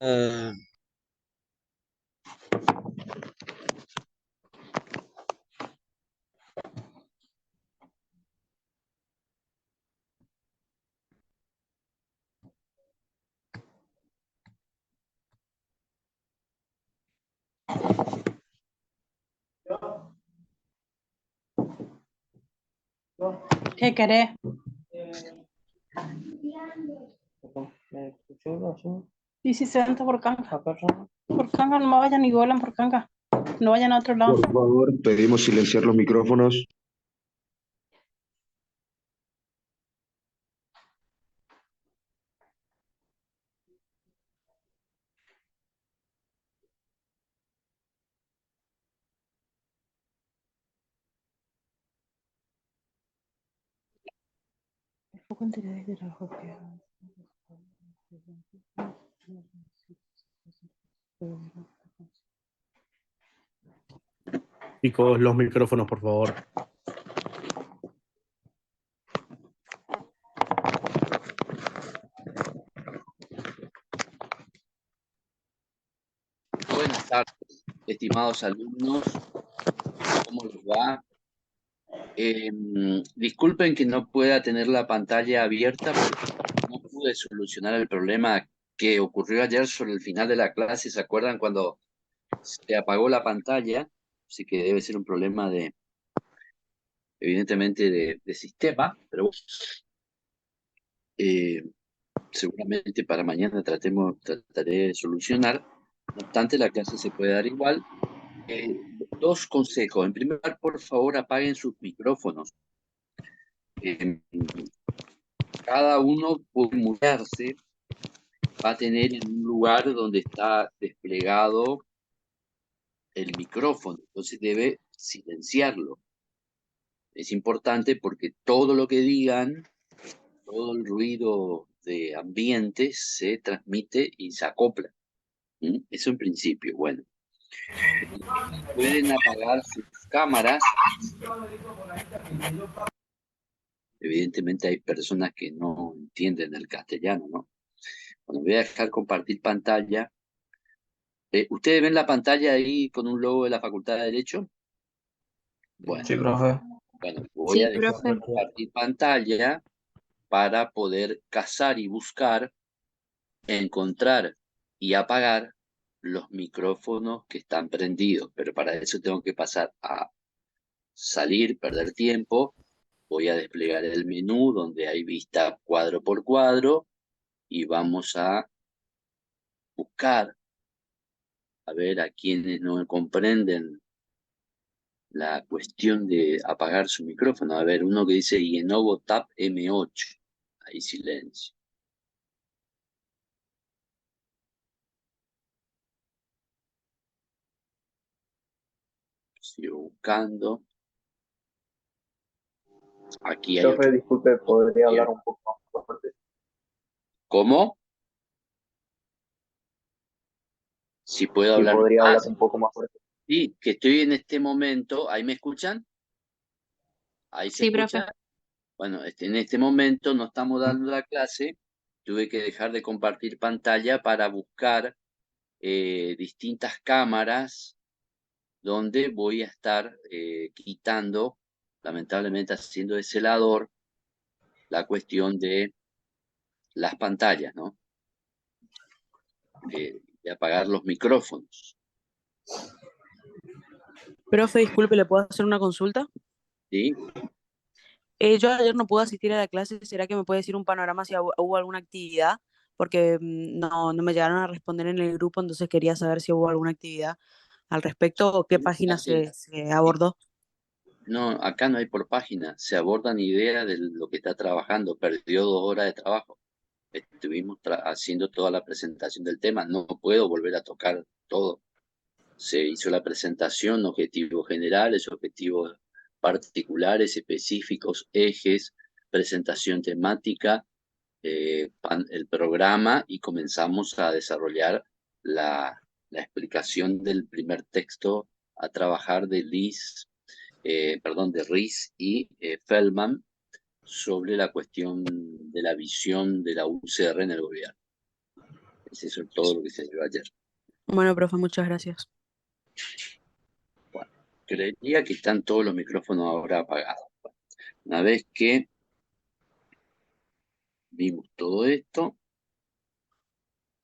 Eh, ¿Qué querés? ¿Y si se entra por canga? Por canga, no vayan y vuelan por canga. No vayan a otro lado. Por favor, pedimos silenciar los micrófonos. Chicos, los micrófonos, por favor. Buenas tardes, estimados alumnos. ¿Cómo les va? Disculpen que no pueda tener la pantalla abierta porque no pude solucionar el problema que ocurrió ayer sobre el final de la clase. ¿Se acuerdan cuando se apagó la pantalla? Así que debe ser un problema evidentemente, de sistema, pero seguramente para mañana trataré de solucionar. No obstante, la clase se puede dar igual. Dos consejos. En primer lugar, por favor, apaguen sus micrófonos. Cada uno puede mudarse, va a tener en un lugar donde está desplegado el micrófono, entonces debe silenciarlo. Es importante porque todo lo que digan, todo el ruido de ambiente se transmite y se acopla. Eso en principio, bueno. Pueden apagar sus cámaras. Evidentemente hay personas que no entienden el castellano, ¿no? Bueno, voy a dejar compartir pantalla. ¿Ustedes ven la pantalla ahí con un logo de la Facultad de Derecho? Bueno, Sí, profe. bueno, voy Sí, a dejar profe. compartir pantalla para poder cazar y buscar, encontrar y apagar los micrófonos que están prendidos. Pero para eso tengo que pasar a salir, perder tiempo. Voy a desplegar el menú donde hay vista cuadro por cuadro y vamos a buscar a ver a quienes no comprenden la cuestión de apagar su micrófono. A ver, uno que dice Lenovo Tab M8. Ahí silencio. Sigo buscando. Aquí hay Profe, otro. disculpe, ¿podría hablar un poco más fuerte? ¿Cómo? Si puedo Sí, hablar podría hablar más. un poco más fuerte. Sí, que estoy en este momento. ¿Ahí me escuchan? ¿Ahí se Sí, profe. escucha? Bueno, en este momento no estamos dando la clase. Tuve que dejar de compartir pantalla para buscar distintas cámaras donde voy a estar quitando, lamentablemente haciendo de celador, la cuestión de las pantallas, ¿no? De apagar los micrófonos. Profe, disculpe, ¿le puedo hacer una consulta? ¿Sí? Yo ayer no pude asistir a la clase, ¿será que me puede decir un panorama si hubo alguna actividad? Porque no me llegaron a responder en el grupo, entonces quería saber si hubo alguna actividad al respecto o qué página se abordó. No, acá no hay por página, se abordan ideas de lo que está trabajando, perdió 2 horas de trabajo. Estuvimos haciendo toda la presentación del tema, no puedo volver a tocar todo. Se hizo la presentación, objetivos generales, objetivos particulares, específicos, ejes, presentación temática, el programa y comenzamos a desarrollar la explicación del primer texto a trabajar de de Ries y Feldman sobre la cuestión de la visión de la UCR en el gobierno. Es eso todo lo que se dio ayer. Bueno, profe, muchas gracias. Bueno, creería que están todos los micrófonos ahora apagados. Bueno, una vez que vimos todo esto,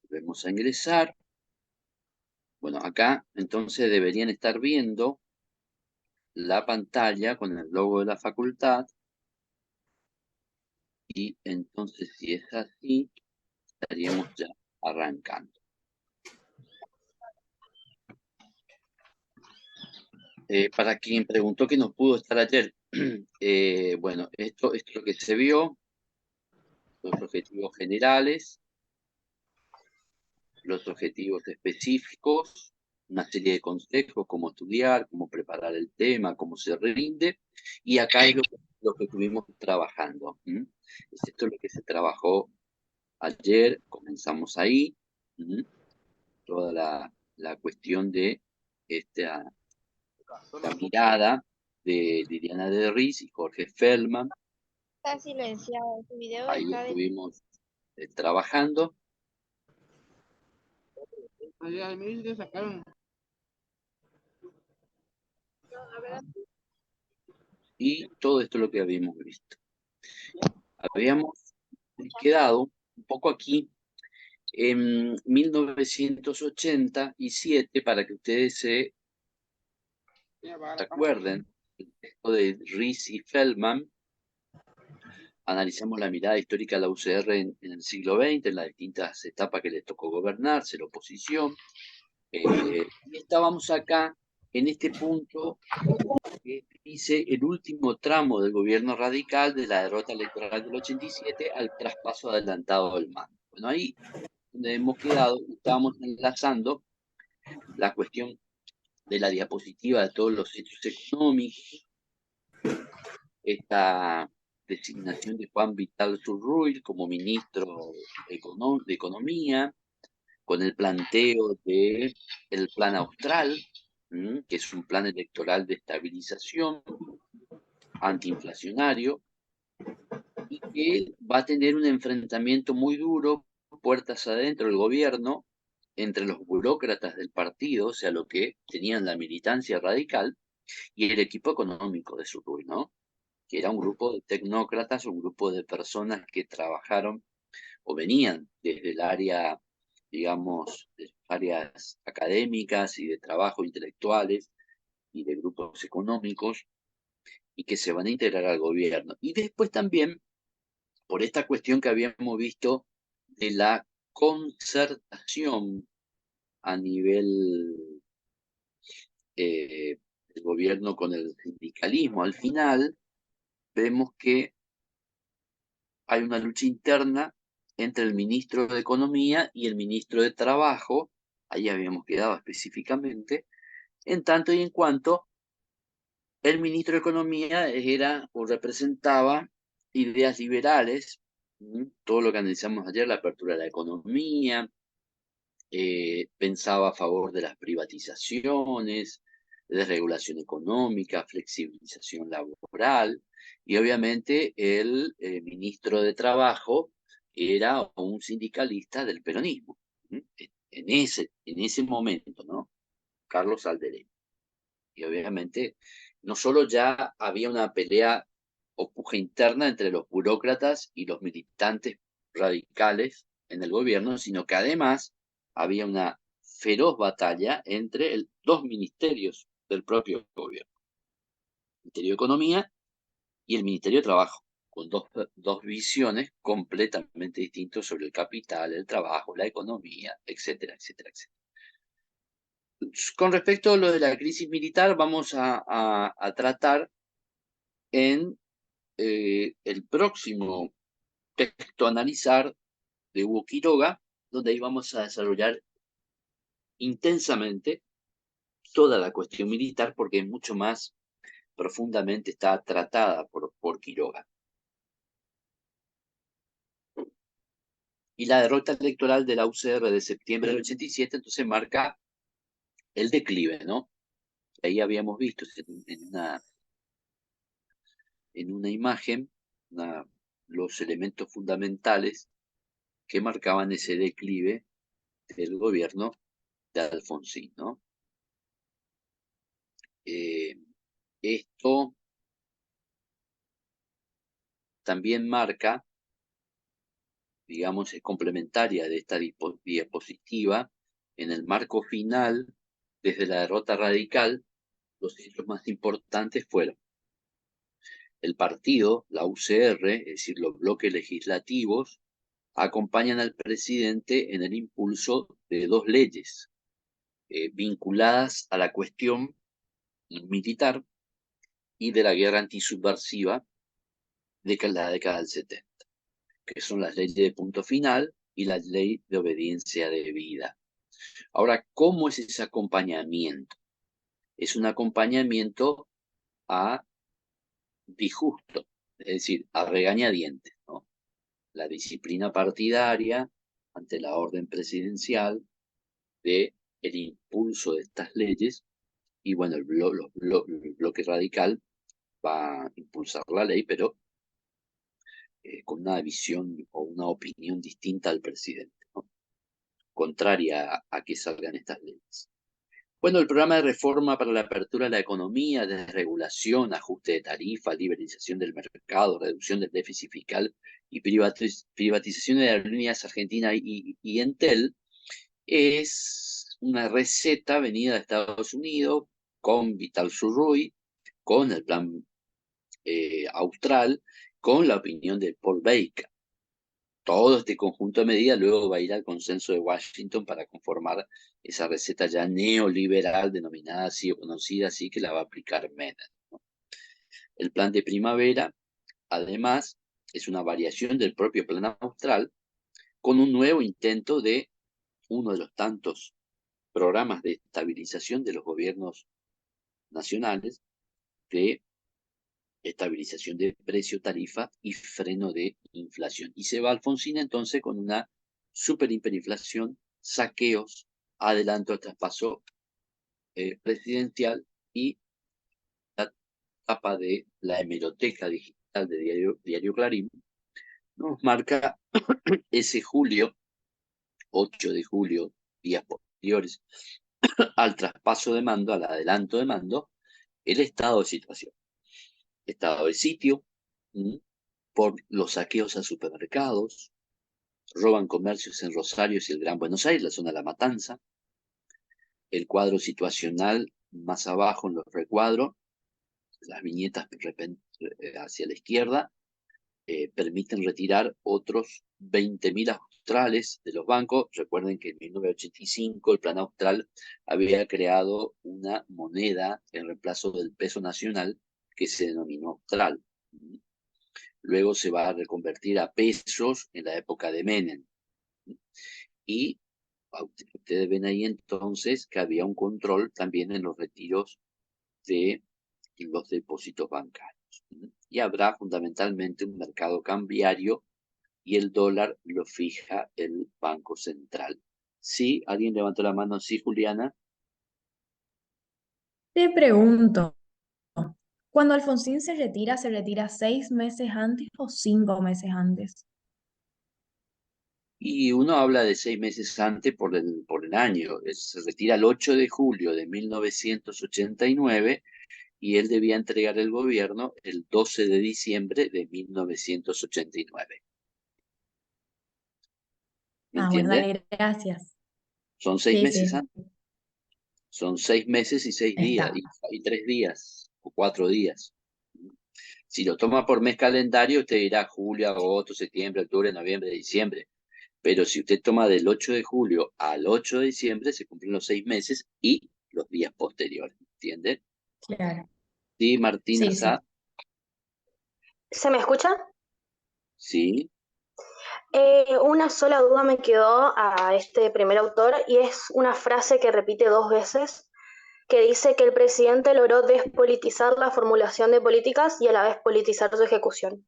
volvemos a ingresar. Bueno, acá entonces deberían estar viendo la pantalla con el logo de la facultad. Y entonces, si es así, estaríamos ya arrancando. Para quien preguntó que no pudo estar ayer, bueno, esto es lo que se vio, los objetivos generales, los objetivos específicos, una serie de consejos, cómo estudiar, cómo preparar el tema, cómo se rinde, y acá es lo que estuvimos trabajando. Es esto lo que se trabajó ayer, comenzamos ahí, toda la cuestión de la mirada de Liliana de Ries y Jorge Feldman. Está silenciado, tu video Ahí está de... estuvimos trabajando. Y todo esto es lo que habíamos visto. Habíamos quedado un poco aquí en 1987 para que ustedes se acuerden el texto de Ries y Feldman. Analizamos la mirada histórica de la UCR en el siglo XX, en las distintas etapas que les tocó gobernarse, la oposición. Y estábamos acá en este punto que dice el último tramo del gobierno radical de la derrota electoral del 87 al traspaso adelantado del mando. Bueno, ahí donde hemos quedado, estábamos enlazando la cuestión de la diapositiva de todos los hechos económicos, esta designación de Juan Vital Surruy como ministro de Economía, con el planteo de el plan austral, que es un plan electoral de estabilización antiinflacionario, y que va a tener un enfrentamiento muy duro, puertas adentro del gobierno, entre los burócratas del partido, o sea, lo que tenían la militancia radical, y el equipo económico de Surruy, ¿no? Que era un grupo de tecnócratas, un grupo de personas que trabajaron o venían desde el área, digamos, de áreas académicas y de trabajo intelectuales y de grupos económicos, y que se van a integrar al gobierno. Y después también, por esta cuestión que habíamos visto de la concertación a nivel del gobierno con el sindicalismo, al final vemos que hay una lucha interna entre el ministro de Economía y el ministro de Trabajo, ahí habíamos quedado específicamente, en tanto y en cuanto el ministro de Economía era o representaba ideas liberales, todo lo que analizamos ayer, la apertura de la economía, pensaba a favor de las privatizaciones, de desregulación económica, flexibilización laboral, y obviamente el ministro de Trabajo era un sindicalista del peronismo, en ese momento, ¿no? Carlos Alderete. Y obviamente no solo ya había una pelea o puja interna entre los burócratas y los militantes radicales en el gobierno, sino que además había una feroz batalla entre dos ministerios del propio gobierno, el Ministerio de Economía y el Ministerio de Trabajo, con dos visiones completamente distintas sobre el capital, el trabajo, la economía, etcétera, etcétera, etcétera. Con respecto a lo de la crisis militar, vamos a tratar en el próximo texto a analizar de Hugo Quiroga, donde ahí vamos a desarrollar intensamente toda la cuestión militar, porque mucho más profundamente está tratada por Quiroga. Y la derrota electoral de la UCR de septiembre del 87, entonces marca el declive, ¿no? Ahí habíamos visto en una imagen los elementos fundamentales que marcaban ese declive del gobierno de Alfonsín, ¿no? Esto también marca, digamos, es complementaria de esta diapositiva. En el marco final, desde la derrota radical, los hechos más importantes fueron el partido, la UCR, es decir, los bloques legislativos, acompañan al presidente en el impulso de dos leyes vinculadas a la cuestión militar y de la guerra antisubversiva de la década del 70, que son las leyes de punto final y la ley de obediencia debida. Ahora, ¿cómo es ese acompañamiento? Es un acompañamiento a disjusto, es decir, a regañadientes, ¿no? La disciplina partidaria ante la orden presidencial de el impulso de estas leyes y bueno, el bloque radical va a impulsar la ley, pero con una visión o una opinión distinta al presidente, ¿no? Contraria a que salgan estas leyes. Bueno, el programa de reforma para la apertura de la economía, desregulación, ajuste de tarifa, liberalización del mercado, reducción del déficit fiscal y privatización de Aerolíneas Argentina y Entel, es una receta venida de Estados Unidos con Vital Surruy, con el plan austral, con la opinión de Paul Baker. Todo este conjunto de medidas luego va a ir al consenso de Washington para conformar esa receta ya neoliberal denominada así o conocida así, que la va a aplicar Menem, ¿no? El plan de primavera, además, es una variación del propio plan austral con un nuevo intento de uno de los tantos programas de estabilización de los gobiernos nacionales de estabilización de precio, tarifa y freno de inflación. Y se va Alfonsín entonces con una super hiperinflación, saqueos, adelanto, traspaso presidencial y la tapa de la hemeroteca digital de Diario Clarín nos marca ese julio, 8 de julio, días posteriores al traspaso de mando, al adelanto de mando, el estado de situación. Estado de sitio, por los saqueos a supermercados, roban comercios en Rosario y el Gran Buenos Aires, la zona de La Matanza. El cuadro situacional más abajo en los recuadros, las viñetas hacia la izquierda, permiten retirar otros 20.000 australes de los bancos. Recuerden que en 1985 el Plan Austral había creado una moneda en reemplazo del peso nacional que se denominó austral. Luego se va a reconvertir a pesos en la época de Menem. Y ustedes ven ahí entonces que había un control también en los retiros de los depósitos bancarios. Y habrá fundamentalmente un mercado cambiario y el dólar lo fija el Banco Central. ¿Sí? ¿Alguien levantó la mano? ¿Sí, Juliana? Te pregunto, cuando Alfonsín se retira 6 meses antes o 5 meses antes? Y uno habla de 6 meses antes por el año. Se retira el 8 de julio de 1989 y él debía entregar el gobierno el 12 de diciembre de 1989. ¿Me Ah, bueno, entiende? dale, gracias. Son 6 Sí, meses sí, antes. Son 6 meses y 6 días, está. y 3 días, o 4 días. Si lo toma por mes calendario, usted dirá julio, agosto, septiembre, octubre, noviembre, diciembre. Pero si usted toma del 8 de julio al 8 de diciembre, se cumplen los 6 meses y los días posteriores. ¿Entiende? Claro. Sí, Martina Sí, Sá. sí. ¿Se me escucha? Sí. Una sola duda me quedó a este primer autor y es una frase que repite 2 veces, que dice que el presidente logró despolitizar la formulación de políticas y a la vez politizar su ejecución.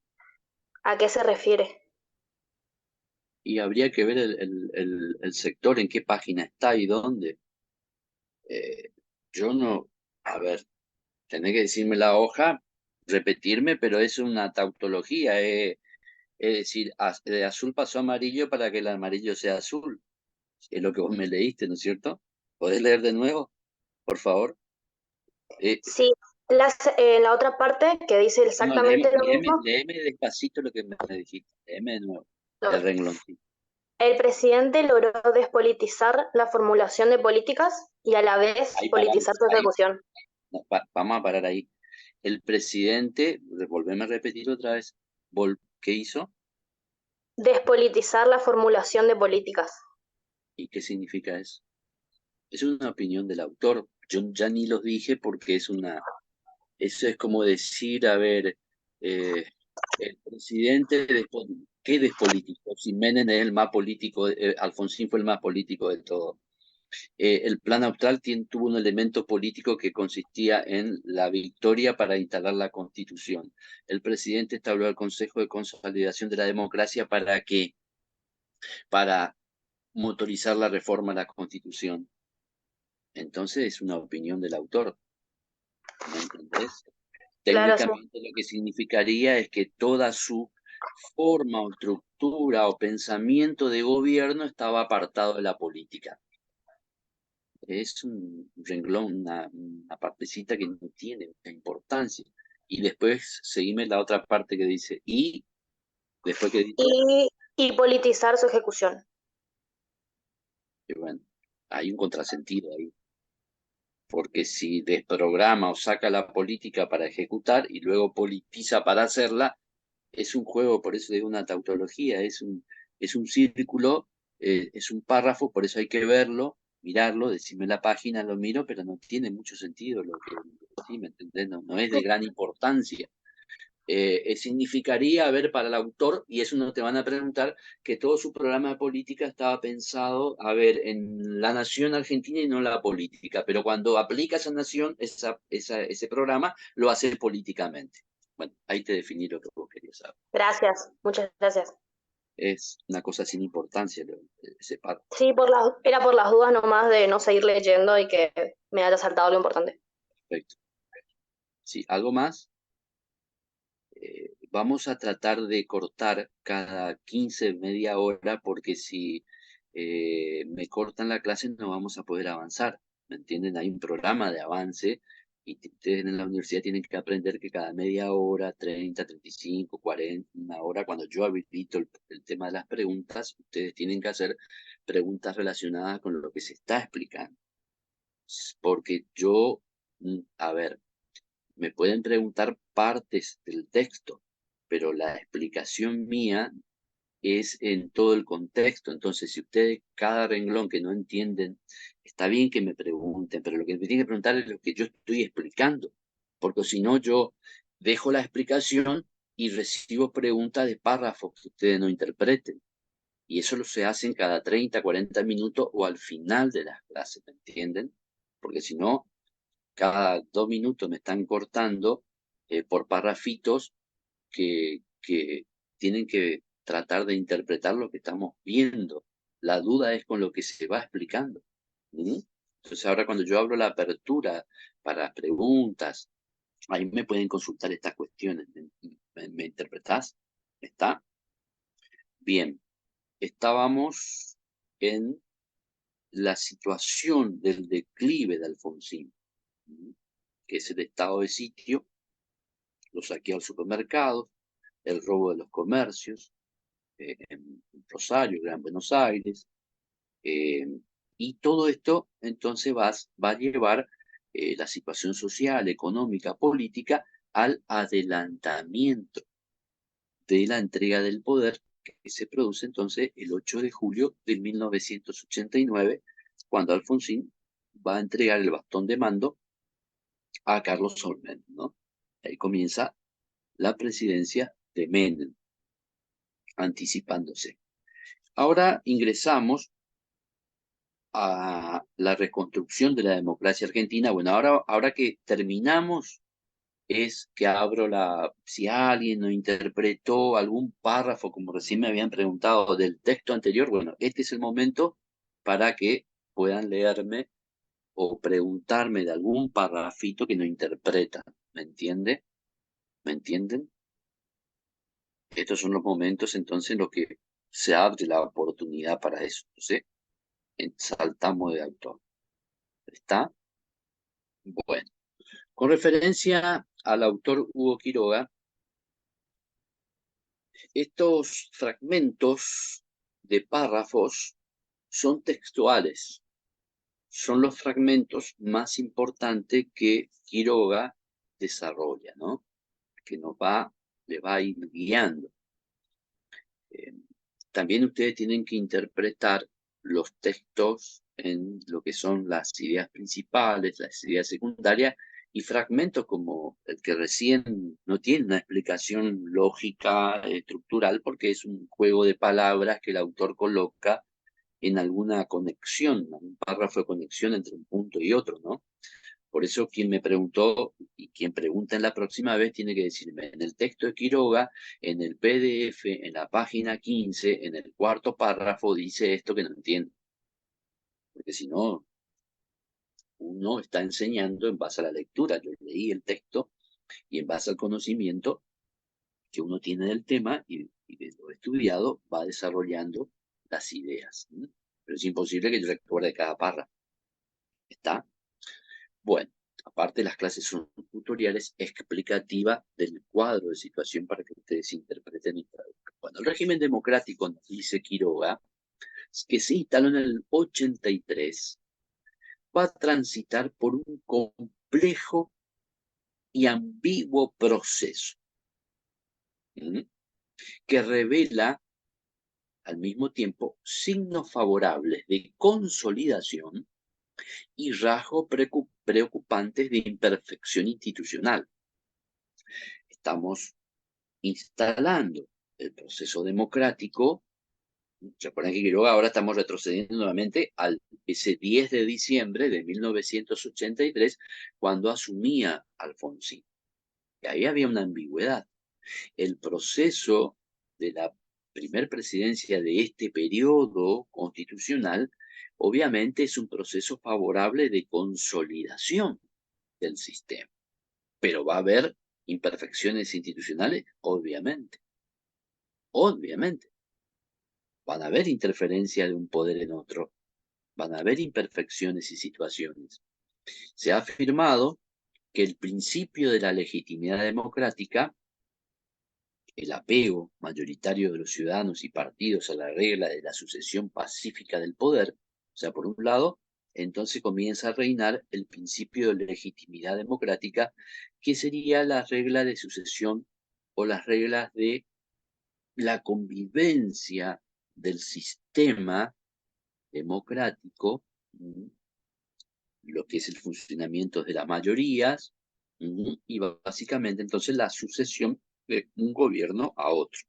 ¿A qué se refiere? Y habría que ver el sector, en qué página está y dónde. Yo no, a ver, tenés que decirme la hoja, repetirme, pero es una tautología. Es decir, de azul pasó a amarillo para que el amarillo sea azul. Es lo que vos me leíste, ¿no es cierto? ¿Podés leer de nuevo, por favor? Sí, la otra parte que dice No, exactamente lo mismo. léeme despacito lo que me dijiste. Léeme de nuevo. No. El rengloncito. El presidente logró despolitizar la formulación de políticas y a la vez Ahí politizar paramos. su Ahí, ejecución. no, vamos a parar ahí. El presidente, volveme a repetir otra vez. ¿Qué hizo? Despolitizar la formulación de políticas. ¿Y qué significa eso? Es una opinión del autor. Yo ya ni los dije porque eso es como decir, a ver, el presidente, ¿qué despolitizó? Si Menem es el más político, Alfonsín fue el más político de todo. El Plan Austral tuvo un elemento político que consistía en la victoria para instalar la Constitución. El presidente estableció el Consejo de Consolidación de la Democracia ¿para qué? Para motorizar la reforma a la Constitución. Entonces es una opinión del autor, ¿me entendés? Claro, sí. Técnicamente lo que significaría es que toda su forma o estructura o pensamiento de gobierno estaba apartado de la política. Es un renglón, una partecita que no tiene mucha importancia. Y después seguime la otra parte que dice, y después que dice, Y politizar su ejecución. que bueno, hay un contrasentido ahí. Porque si desprograma o saca la política para ejecutar y luego politiza para hacerla, es un juego, por eso digo una tautología, es un círculo, es un párrafo, por eso hay que verlo, mirarlo, decirme la página, lo miro, pero no tiene mucho sentido lo que sí, ¿me entendés? No es de gran importancia. Significaría, a ver, para el autor, y eso no te van a preguntar, que todo su programa de política estaba pensado, a ver, en la nación argentina y no la política, pero cuando aplica esa nación, ese programa, lo hace políticamente. Bueno, ahí te definí lo que vos querías saber. Gracias, muchas gracias. Es una cosa sin importancia ese párrafo. Sí, era por las dudas nomás de no seguir leyendo y que me haya saltado lo importante. Perfecto. Sí, ¿algo más? Vamos a tratar de cortar cada 15, media hora, porque si me cortan la clase no vamos a poder avanzar. ¿Me entienden? Hay un programa de avance y ustedes en la universidad tienen que aprender que cada media hora, 30, 35, 40, una hora, cuando yo habilito el tema de las preguntas, ustedes tienen que hacer preguntas relacionadas con lo que se está explicando. Porque yo, a ver, me pueden preguntar partes del texto, pero la explicación mía es en todo el contexto. Entonces, si ustedes cada renglón que no entienden, está bien que me pregunten, pero lo que me tienen que preguntar es lo que yo estoy explicando, porque si no yo dejo la explicación y recibo preguntas de párrafos que ustedes no interpreten. Y eso lo se hacen cada 30, 40 minutos o al final de las clases, ¿me entienden? Porque si no, cada 2 minutos me están cortando por parrafitos que tienen que tratar de interpretar lo que estamos viendo. La duda es con lo que se va explicando. ¿Mm? Entonces ahora cuando yo abro la apertura para preguntas, ahí me pueden consultar estas cuestiones. ¿Me interpretás? ¿Está? Bien, estábamos en la situación del declive de Alfonsín, que es el estado de sitio, los saqueos al supermercado, el robo de los comercios en Rosario, Gran Buenos Aires, y todo esto entonces va a llevar la situación social, económica, política al adelantamiento de la entrega del poder que se produce entonces el 8 de julio de 1989, cuando Alfonsín va a entregar el bastón de mando a Carlos Olmedo, ¿no? Ahí comienza la presidencia de Menem, anticipándose. Ahora ingresamos a la reconstrucción de la democracia argentina. Bueno, ahora que terminamos es que si alguien no interpretó algún párrafo, como recién me habían preguntado del texto anterior, bueno, este es el momento para que puedan leerme o preguntarme de algún parrafito que no interpretan. ¿Me entiende? ¿Me entienden? Estos son los momentos entonces en los que se abre la oportunidad para eso, ¿sí? saltamos de autor. ¿Está? Bueno. Con referencia al autor Hugo Quiroga, estos fragmentos de párrafos son textuales. Son los fragmentos más importantes que Quiroga desarrolla, ¿no? Que le va a ir guiando. También ustedes tienen que interpretar los textos en lo que son las ideas principales, las ideas secundarias, y fragmentos como el que recién no tiene una explicación lógica, estructural, porque es un juego de palabras que el autor coloca en alguna conexión, un párrafo de conexión entre un punto y otro, ¿no? Por eso quien me preguntó y quien pregunta en la próxima vez tiene que decirme, en el texto de Quiroga, en el PDF, en la página 15, en el cuarto párrafo, dice esto que no entiendo. Porque si no, uno está enseñando en base a la lectura. Yo leí el texto y en base al conocimiento que uno tiene del tema y de lo estudiado va desarrollando las ideas. Pero es imposible que yo recuerde cada párrafo. ¿Está? Bueno, aparte las clases son tutoriales explicativas del cuadro de situación para que ustedes interpreten y traduzcan. Bueno, el régimen democrático, nos dice Quiroga, que se instaló en el 83, va a transitar por un complejo y ambiguo proceso que revela al mismo tiempo signos favorables de consolidación y rasgos preocupantes de imperfección institucional. Estamos instalando el proceso democrático. Se acuerdan que Quiroga ahora estamos retrocediendo nuevamente al ese 10 de diciembre de 1983, cuando asumía Alfonsín. Y ahí había una ambigüedad. El proceso de la primer presidencia de este periodo constitucional, obviamente es un proceso favorable de consolidación del sistema. Pero va a haber imperfecciones institucionales, obviamente. Obviamente. Van a haber interferencia de un poder en otro. Van a haber imperfecciones y situaciones. Se ha afirmado que el principio de la legitimidad democrática, el apego mayoritario de los ciudadanos y partidos a la regla de la sucesión pacífica del poder, o sea, por un lado, entonces comienza a reinar el principio de legitimidad democrática, que sería la regla de sucesión o las reglas de la convivencia del sistema democrático, lo que es el funcionamiento de las mayorías, y básicamente entonces la sucesión de un gobierno a otro.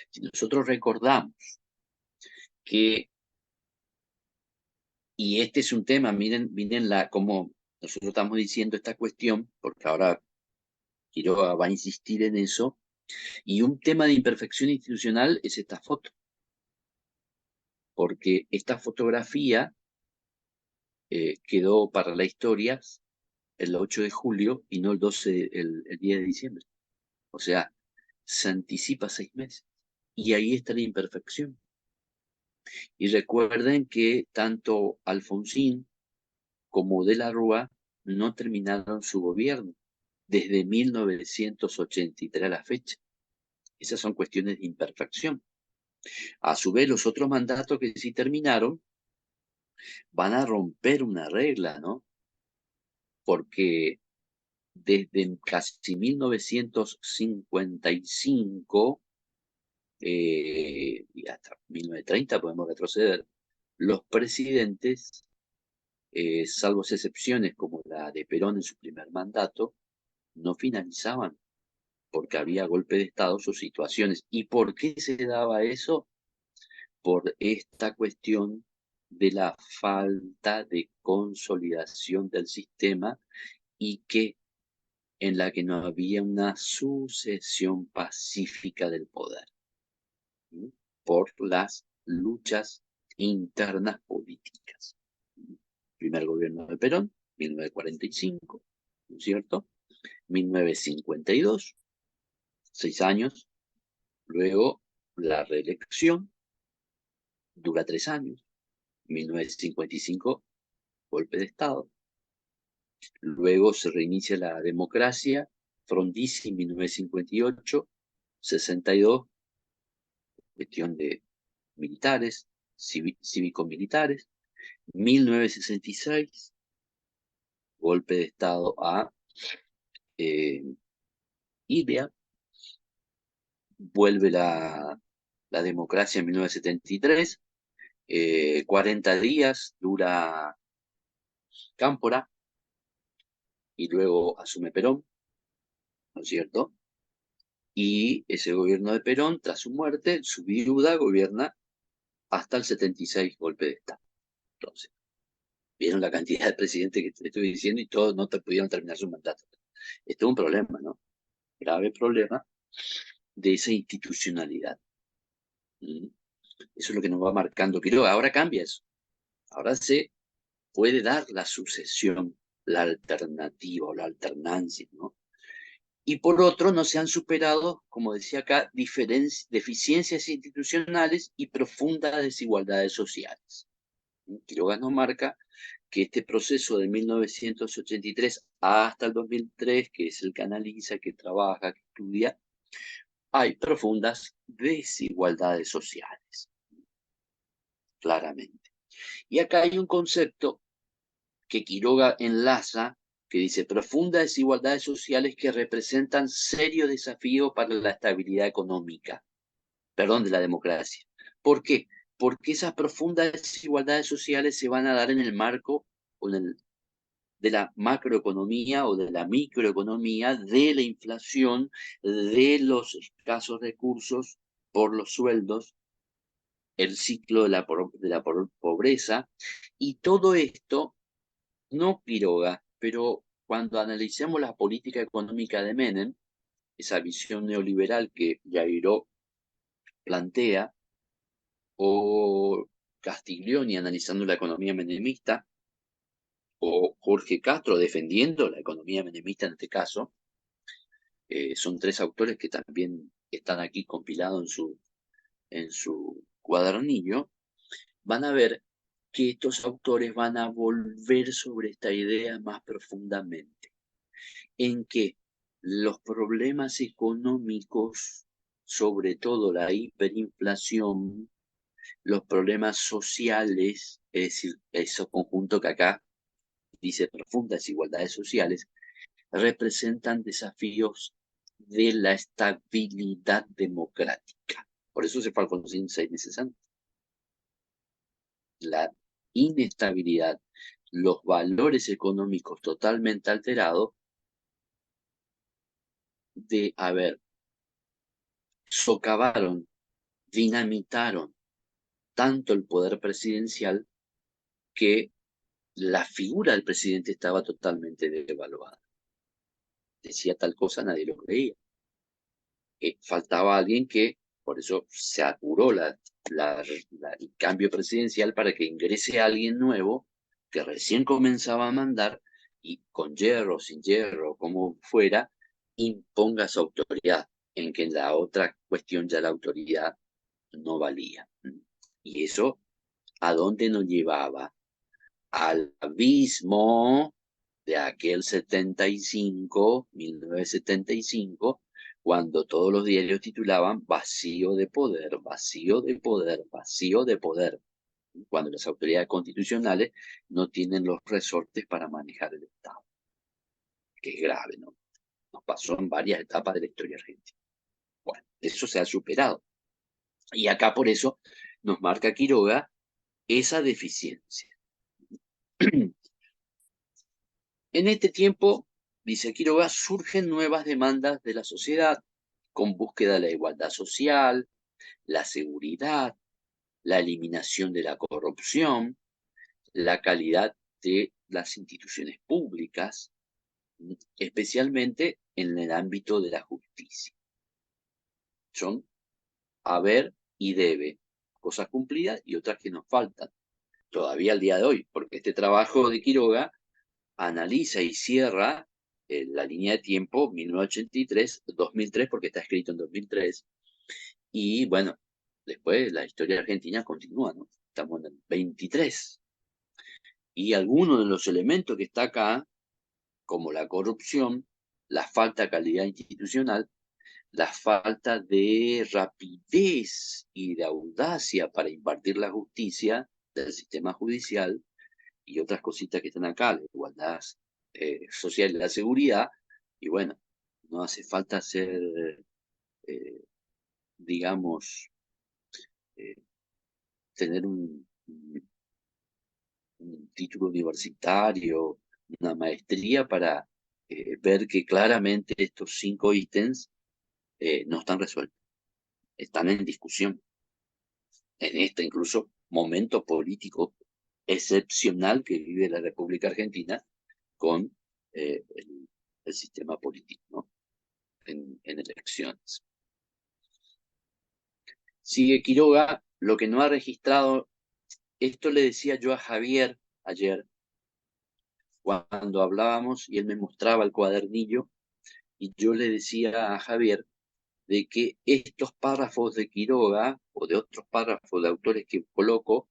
Si nosotros recordamos que, y este es un tema, miren como nosotros estamos diciendo esta cuestión, porque ahora Quiroga va a insistir en eso, y un tema de imperfección institucional es esta foto, porque esta fotografía quedó para la historia el 8 de julio y no el 10 de diciembre. O sea, se anticipa 6 meses. Y ahí está la imperfección. Y recuerden que tanto Alfonsín como De la Rúa no terminaron su gobierno desde 1983 a la fecha. Esas son cuestiones de imperfección. A su vez, los otros mandatos que sí terminaron van a romper una regla, ¿no? Porque desde casi 1955 y hasta 1930 podemos retroceder, los presidentes, salvo excepciones como la de Perón en su primer mandato, no finalizaban porque había golpe de Estado o situaciones. ¿Y por qué se daba eso? Por esta cuestión de la falta de consolidación del sistema y que en la que no había una sucesión pacífica del poder, ¿sí? Por las luchas internas políticas. Primer gobierno de Perón, 1945, ¿no es cierto? 1952, 6 años. Luego la reelección, dura 3 años. 1955, golpe de Estado. Luego se reinicia la democracia, Frondizi, 1958, 62, cuestión de militares, cívico-militares. 1966, golpe de Estado a Ilia. Vuelve la democracia en 1973. 40 días dura Cámpora y luego asume Perón, ¿no es cierto? Y ese gobierno de Perón, tras su muerte, su viuda gobierna hasta el 76, golpe de Estado. Entonces, vieron la cantidad de presidentes que te estoy diciendo y todos no te pudieron terminar su mandato. Esto es un problema, ¿no? Grave problema de esa institucionalidad. Eso es lo que nos va marcando Quiroga. Ahora cambia eso. Ahora se puede dar la sucesión, la alternativa o la alternancia, ¿no? Y por otro, no se han superado, como decía acá, deficiencias institucionales y profundas desigualdades sociales. Quiroga nos marca que este proceso de 1983 hasta el 2003, que es el que analiza, que trabaja, que estudia, hay profundas desigualdades sociales, claramente. Y acá hay un concepto que Quiroga enlaza, que dice profundas desigualdades sociales que representan serio desafío para la estabilidad económica, de la democracia. ¿Por qué? Porque esas profundas desigualdades sociales se van a dar en el marco de la macroeconomía o de la microeconomía, de la inflación, de los escasos recursos por los sueldos, el ciclo de la pobreza, y todo esto, no Quiroga, pero cuando analicemos la política económica de Menem, esa visión neoliberal que Jairó plantea, o Castiglioni analizando la economía menemista, o Jorge Castro defendiendo la economía menemista en este caso, son tres autores que también están aquí compilados en su cuadernillo, van a ver que estos autores van a volver sobre esta idea más profundamente, en que los problemas económicos, sobre todo la hiperinflación, los problemas sociales, es decir, ese conjunto que acá dice profundas desigualdades sociales, representan desafíos de la estabilidad democrática. Por eso se fue Alfonsín 6 meses antes. La inestabilidad, los valores económicos totalmente alterados, de socavaron, dinamitaron tanto el poder presidencial que la figura del presidente estaba totalmente devaluada. Decía tal cosa, nadie lo creía. Faltaba alguien que, por eso se apuró el cambio presidencial para que ingrese alguien nuevo que recién comenzaba a mandar y con hierro, sin hierro, como fuera, imponga su autoridad, en que en la otra cuestión ya la autoridad no valía. Y eso, ¿a dónde nos llevaba? Al abismo de aquel 1975, cuando todos los diarios titulaban vacío de poder, vacío de poder, vacío de poder, cuando las autoridades constitucionales no tienen los resortes para manejar el Estado, que es grave, ¿no? Nos pasó en varias etapas de la historia argentina. Bueno, eso se ha superado. Y acá por eso nos marca Quiroga esa deficiencia. En este tiempo, dice Quiroga, surgen nuevas demandas de la sociedad, con búsqueda de la igualdad social, la seguridad, la eliminación de la corrupción, la calidad de las instituciones públicas, especialmente en el ámbito de la justicia. Son haber y debe, cosas cumplidas y otras que nos faltan, todavía al día de hoy, porque este trabajo de Quiroga analiza y cierra la línea de tiempo 1983-2003, porque está escrito en 2003, y bueno, después la historia argentina continúa, ¿no? estamos en el 23. Y algunos de los elementos que está acá, como la corrupción, la falta de calidad institucional, la falta de rapidez y de audacia para impartir la justicia del sistema judicial y otras cositas que están acá, la igualdad social y la seguridad, y bueno, no hace falta ser, digamos, tener un título universitario, una maestría para ver que claramente estos 5 ítems no están resueltos, están en discusión. En este incluso momento político excepcional que vive la República Argentina con el sistema político, ¿no? en elecciones. Sigue Quiroga, lo que no ha registrado, esto le decía yo a Javier ayer, cuando hablábamos y él me mostraba el cuadernillo, y yo le decía a Javier de que estos párrafos de Quiroga o de otros párrafos de autores que coloco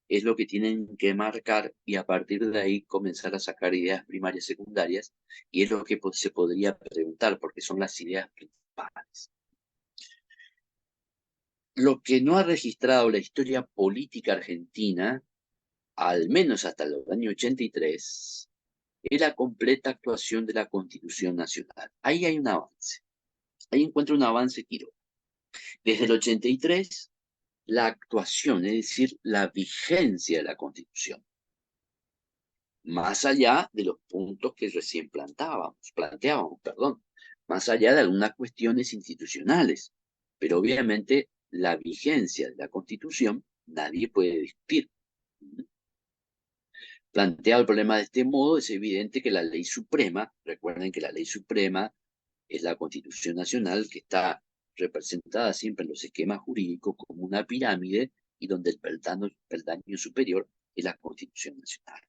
es lo que tienen que marcar y a partir de ahí comenzar a sacar ideas primarias, secundarias, y es lo que se podría preguntar, porque son las ideas principales. Lo que no ha registrado la historia política argentina, al menos hasta los años 83, es la completa actuación de la Constitución Nacional. Ahí hay un avance. Ahí encuentro un avance Quiroga. Desde el 83, la actuación, es decir, la vigencia de la Constitución, más allá de los puntos que recién planteábamos, más allá de algunas cuestiones institucionales, pero obviamente la vigencia de la Constitución nadie puede discutir. Planteado el problema de este modo, es evidente que la ley suprema, recuerden que la ley suprema es la Constitución Nacional, que está representada siempre en los esquemas jurídicos como una pirámide y donde el peldaño superior es la Constitución Nacional.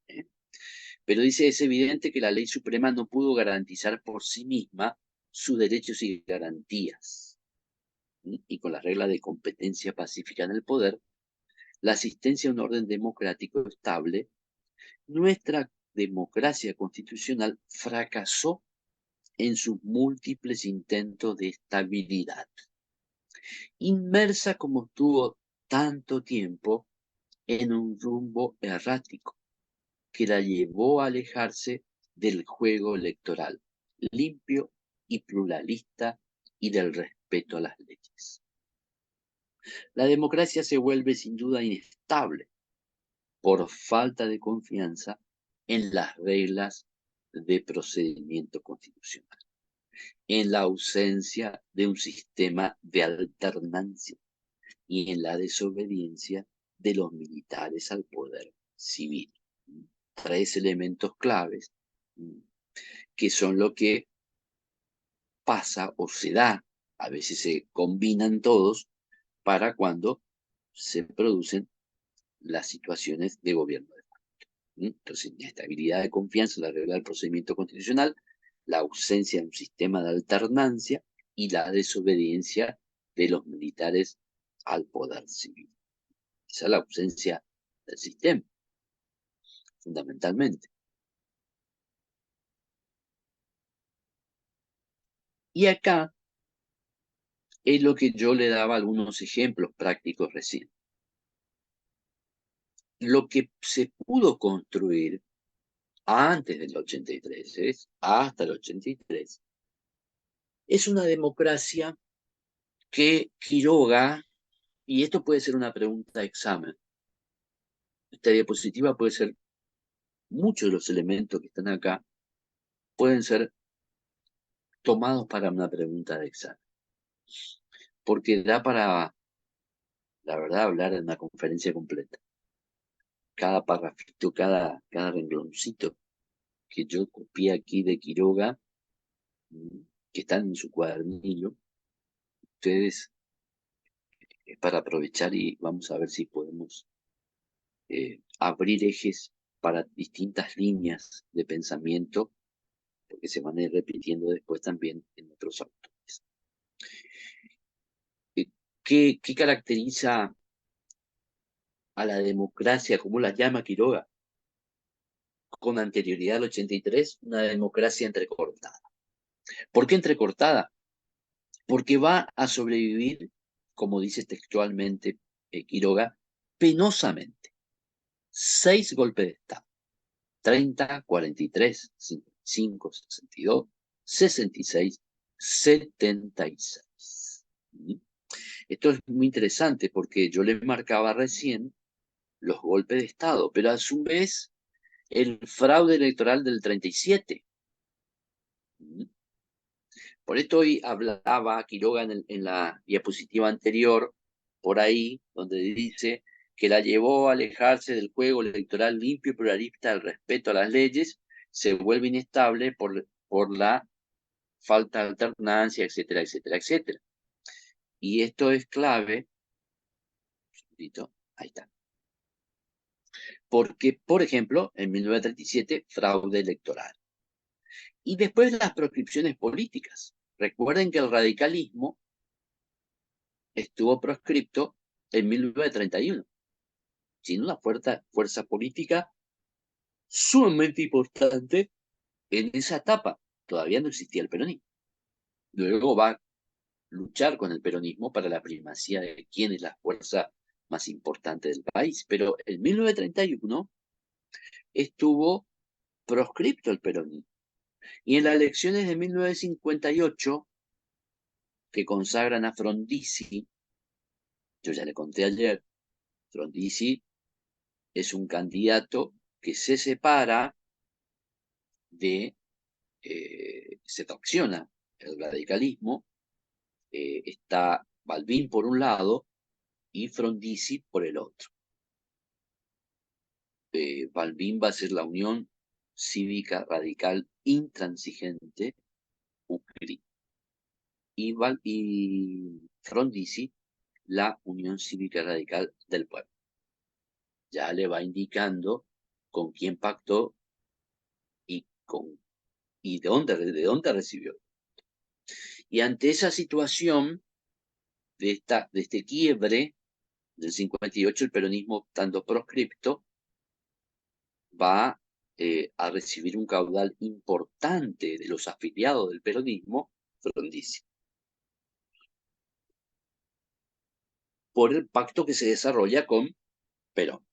Pero dice, es evidente que la ley suprema no pudo garantizar por sí misma sus derechos y garantías. Y con la regla de competencia pacífica en el poder, la asistencia a un orden democrático estable, nuestra democracia constitucional fracasó en sus múltiples intentos de estabilidad. Inmersa como estuvo tanto tiempo en un rumbo errático que la llevó a alejarse del juego electoral limpio y pluralista y del respeto a las leyes. La democracia se vuelve sin duda inestable por falta de confianza en las reglas de procedimiento constitucional, en la ausencia de un sistema de alternancia y en la desobediencia de los militares al poder civil. 3 elementos claves que son lo que pasa o se da, a veces se combinan todos para cuando se producen las situaciones de gobierno de facto. Entonces, inestabilidad de confianza en la regla del procedimiento constitucional, la ausencia de un sistema de alternancia y la desobediencia de los militares al poder civil. Esa es la ausencia del sistema, fundamentalmente. Y acá es lo que yo le daba algunos ejemplos prácticos recién. Lo que se pudo construir antes del 83, hasta el 83, es una democracia que Quiroga, y esto puede ser una pregunta de examen, esta diapositiva puede ser, muchos de los elementos que están acá, pueden ser tomados para una pregunta de examen, porque da para, la verdad, hablar en una conferencia completa. Cada parrafito, cada rengloncito que yo copié aquí de Quiroga, que están en su cuadernillo, ustedes, es para aprovechar y vamos a ver si podemos abrir ejes para distintas líneas de pensamiento, porque se van a ir repitiendo después también en otros autores. ¿Qué caracteriza a la democracia, como la llama Quiroga, con anterioridad al 83, una democracia entrecortada. ¿Por qué entrecortada? Porque va a sobrevivir, como dice textualmente Quiroga, penosamente. 6 golpes de Estado. 30, 43, 55, 62, 66, 76. Esto es muy interesante porque yo le marcaba recién los golpes de Estado, pero a su vez el fraude electoral del 37. Por esto hoy hablaba Quiroga en la diapositiva anterior, por ahí, donde dice que la llevó a alejarse del juego electoral limpio y pluralista del respeto a las leyes, se vuelve inestable por la falta de alternancia, etcétera, etcétera, etcétera. Y esto es clave, ahí está, porque, por ejemplo, en 1937, fraude electoral. Y después las proscripciones políticas. Recuerden que el radicalismo estuvo proscripto en 1931, sin una fuerza política sumamente importante en esa etapa. Todavía no existía el peronismo. Luego va a luchar con el peronismo para la primacía de quién es la fuerza más importante del país. Pero en 1931 estuvo proscripto el peronismo. Y en las elecciones de 1958, que consagran a Frondizi, yo ya le conté ayer, Frondizi es un candidato que se separa se tracciona el radicalismo, está Balbín por un lado y Frondizi por el otro. Balbín va a ser la Unión Cívica Radical Intransigente, UCRI, y Frondizi la Unión Cívica Radical del Pueblo. Ya le va indicando con quién pactó y de dónde recibió. Y ante esa situación de este quiebre del 58, el peronismo, optando proscripto, va a recibir un caudal importante de los afiliados del peronismo, Frondizi, por el pacto que se desarrolla con Perón.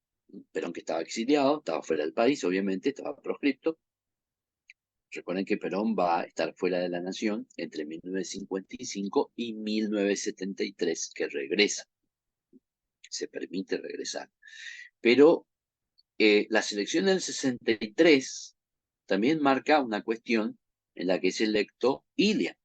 Perón, que estaba exiliado, estaba fuera del país, obviamente, estaba proscripto. Recuerden que Perón va a estar fuera de la nación entre 1955 y 1973, que regresa. Se permite regresar. Pero las elecciones del 63 también marca una cuestión en la que es electo Ilia.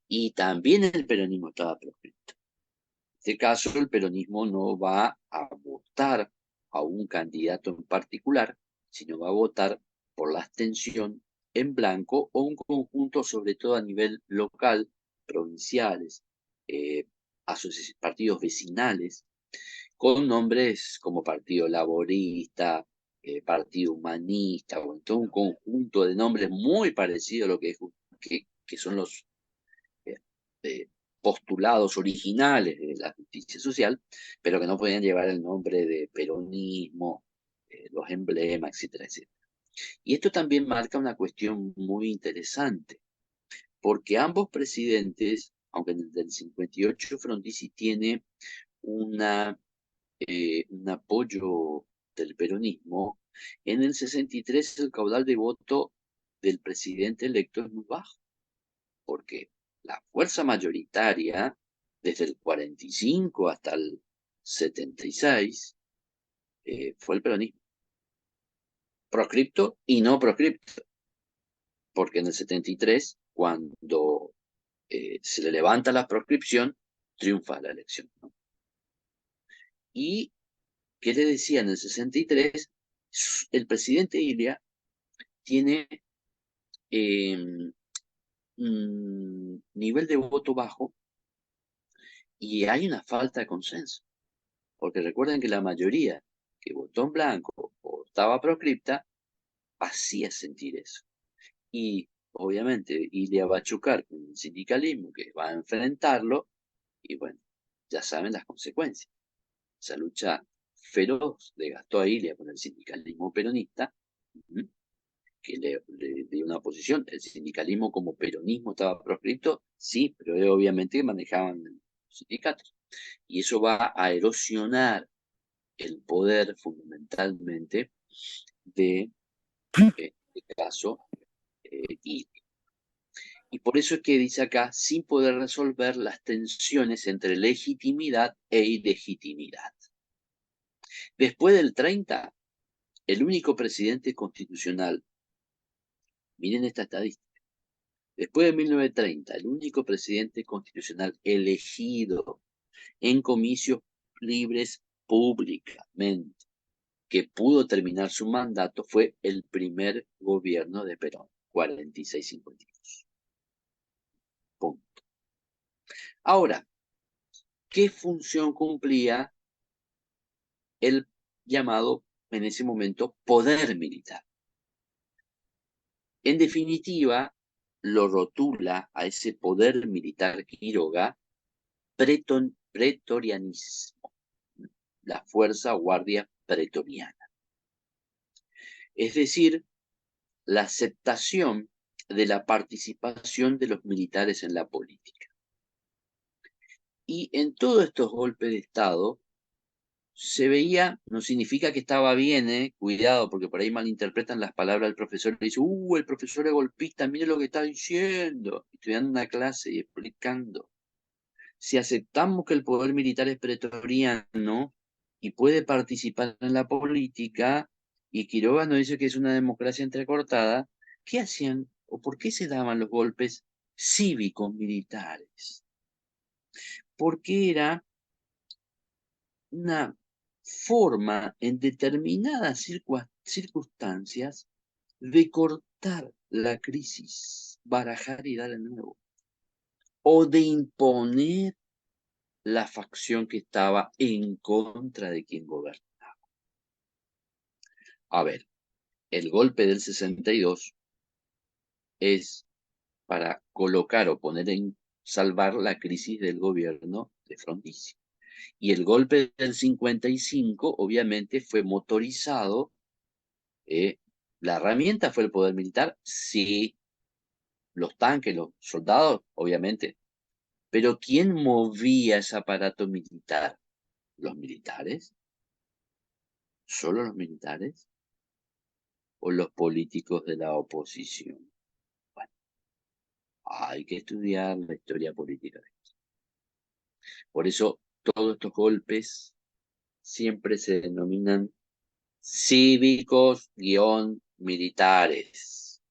Y también el peronismo estaba proscripto. En este caso, el peronismo no va a votar a un candidato en particular, sino va a votar por la abstención en blanco o un conjunto, sobre todo a nivel local, provinciales, partidos vecinales, con nombres como Partido Laborista, Partido Humanista, o todo un conjunto de nombres muy parecidos a lo que son los postulados originales de la justicia social, pero que no podían llevar el nombre de peronismo, los emblemas, etcétera, etcétera. Y esto también marca una cuestión muy interesante, porque ambos presidentes, aunque en el del 58 Frondizi tiene un apoyo del peronismo, en el 63 el caudal de voto del presidente electo es muy bajo, porque la fuerza mayoritaria, desde el 45 hasta el 76, fue el peronismo. Proscripto y no proscripto, porque en el 73, cuando se le levanta la proscripción, triunfa la elección, ¿no? Y, ¿qué le decía? En el 63, el presidente Ilia tiene un nivel de voto bajo y hay una falta de consenso. Porque recuerden que la mayoría que votó en blanco o estaba proscripta hacía sentir eso. Y obviamente Ilia va a chocar con el sindicalismo que va a enfrentarlo y bueno, ya saben las consecuencias. Esa lucha feroz desgastó a Ilia con el sindicalismo peronista, que le dio una oposición. El sindicalismo como peronismo estaba proscripto, sí, pero obviamente manejaban los sindicatos. Y eso va a erosionar el poder fundamentalmente de, en este caso, Ilia. Y por eso es que dice acá, sin poder resolver las tensiones entre legitimidad e ilegitimidad. Después del 30, el único presidente constitucional, miren esta estadística, después de 1930, el único presidente constitucional elegido en comicios libres públicamente que pudo terminar su mandato fue el primer gobierno de Perón, 46-52. Punto. Ahora, ¿qué función cumplía el llamado, en ese momento, poder militar? En definitiva, lo rotula a ese poder militar Quiroga pretorianismo, la fuerza guardia pretoriana. Es decir, la aceptación de la participación de los militares en la política. Y en todos estos golpes de Estado se veía, no significa que estaba bien, cuidado, porque por ahí malinterpretan las palabras del profesor y dice, el profesor es golpista, mire lo que está diciendo. Estoy dando una clase y explicando. Si aceptamos que el poder militar es pretoriano y puede participar en la política, y Quiroga nos dice que es una democracia entrecortada, ¿qué hacían o por qué se daban los golpes cívicos militares? Porque era una forma en determinadas circunstancias de cortar la crisis, barajar y darle nuevo, o de imponer la facción que estaba en contra de quien gobernaba. A ver, el golpe del 62 es para colocar o poner en salvar la crisis del gobierno de Frondizi. Y el golpe del 55, obviamente, fue motorizado. ¿La herramienta fue el poder militar? Sí. Los tanques, los soldados, obviamente. Pero ¿quién movía ese aparato militar? ¿Los militares? ¿Solo los militares? ¿O los políticos de la oposición? Bueno, hay que estudiar la historia política. Por eso todos estos golpes siempre se denominan cívicos-militares.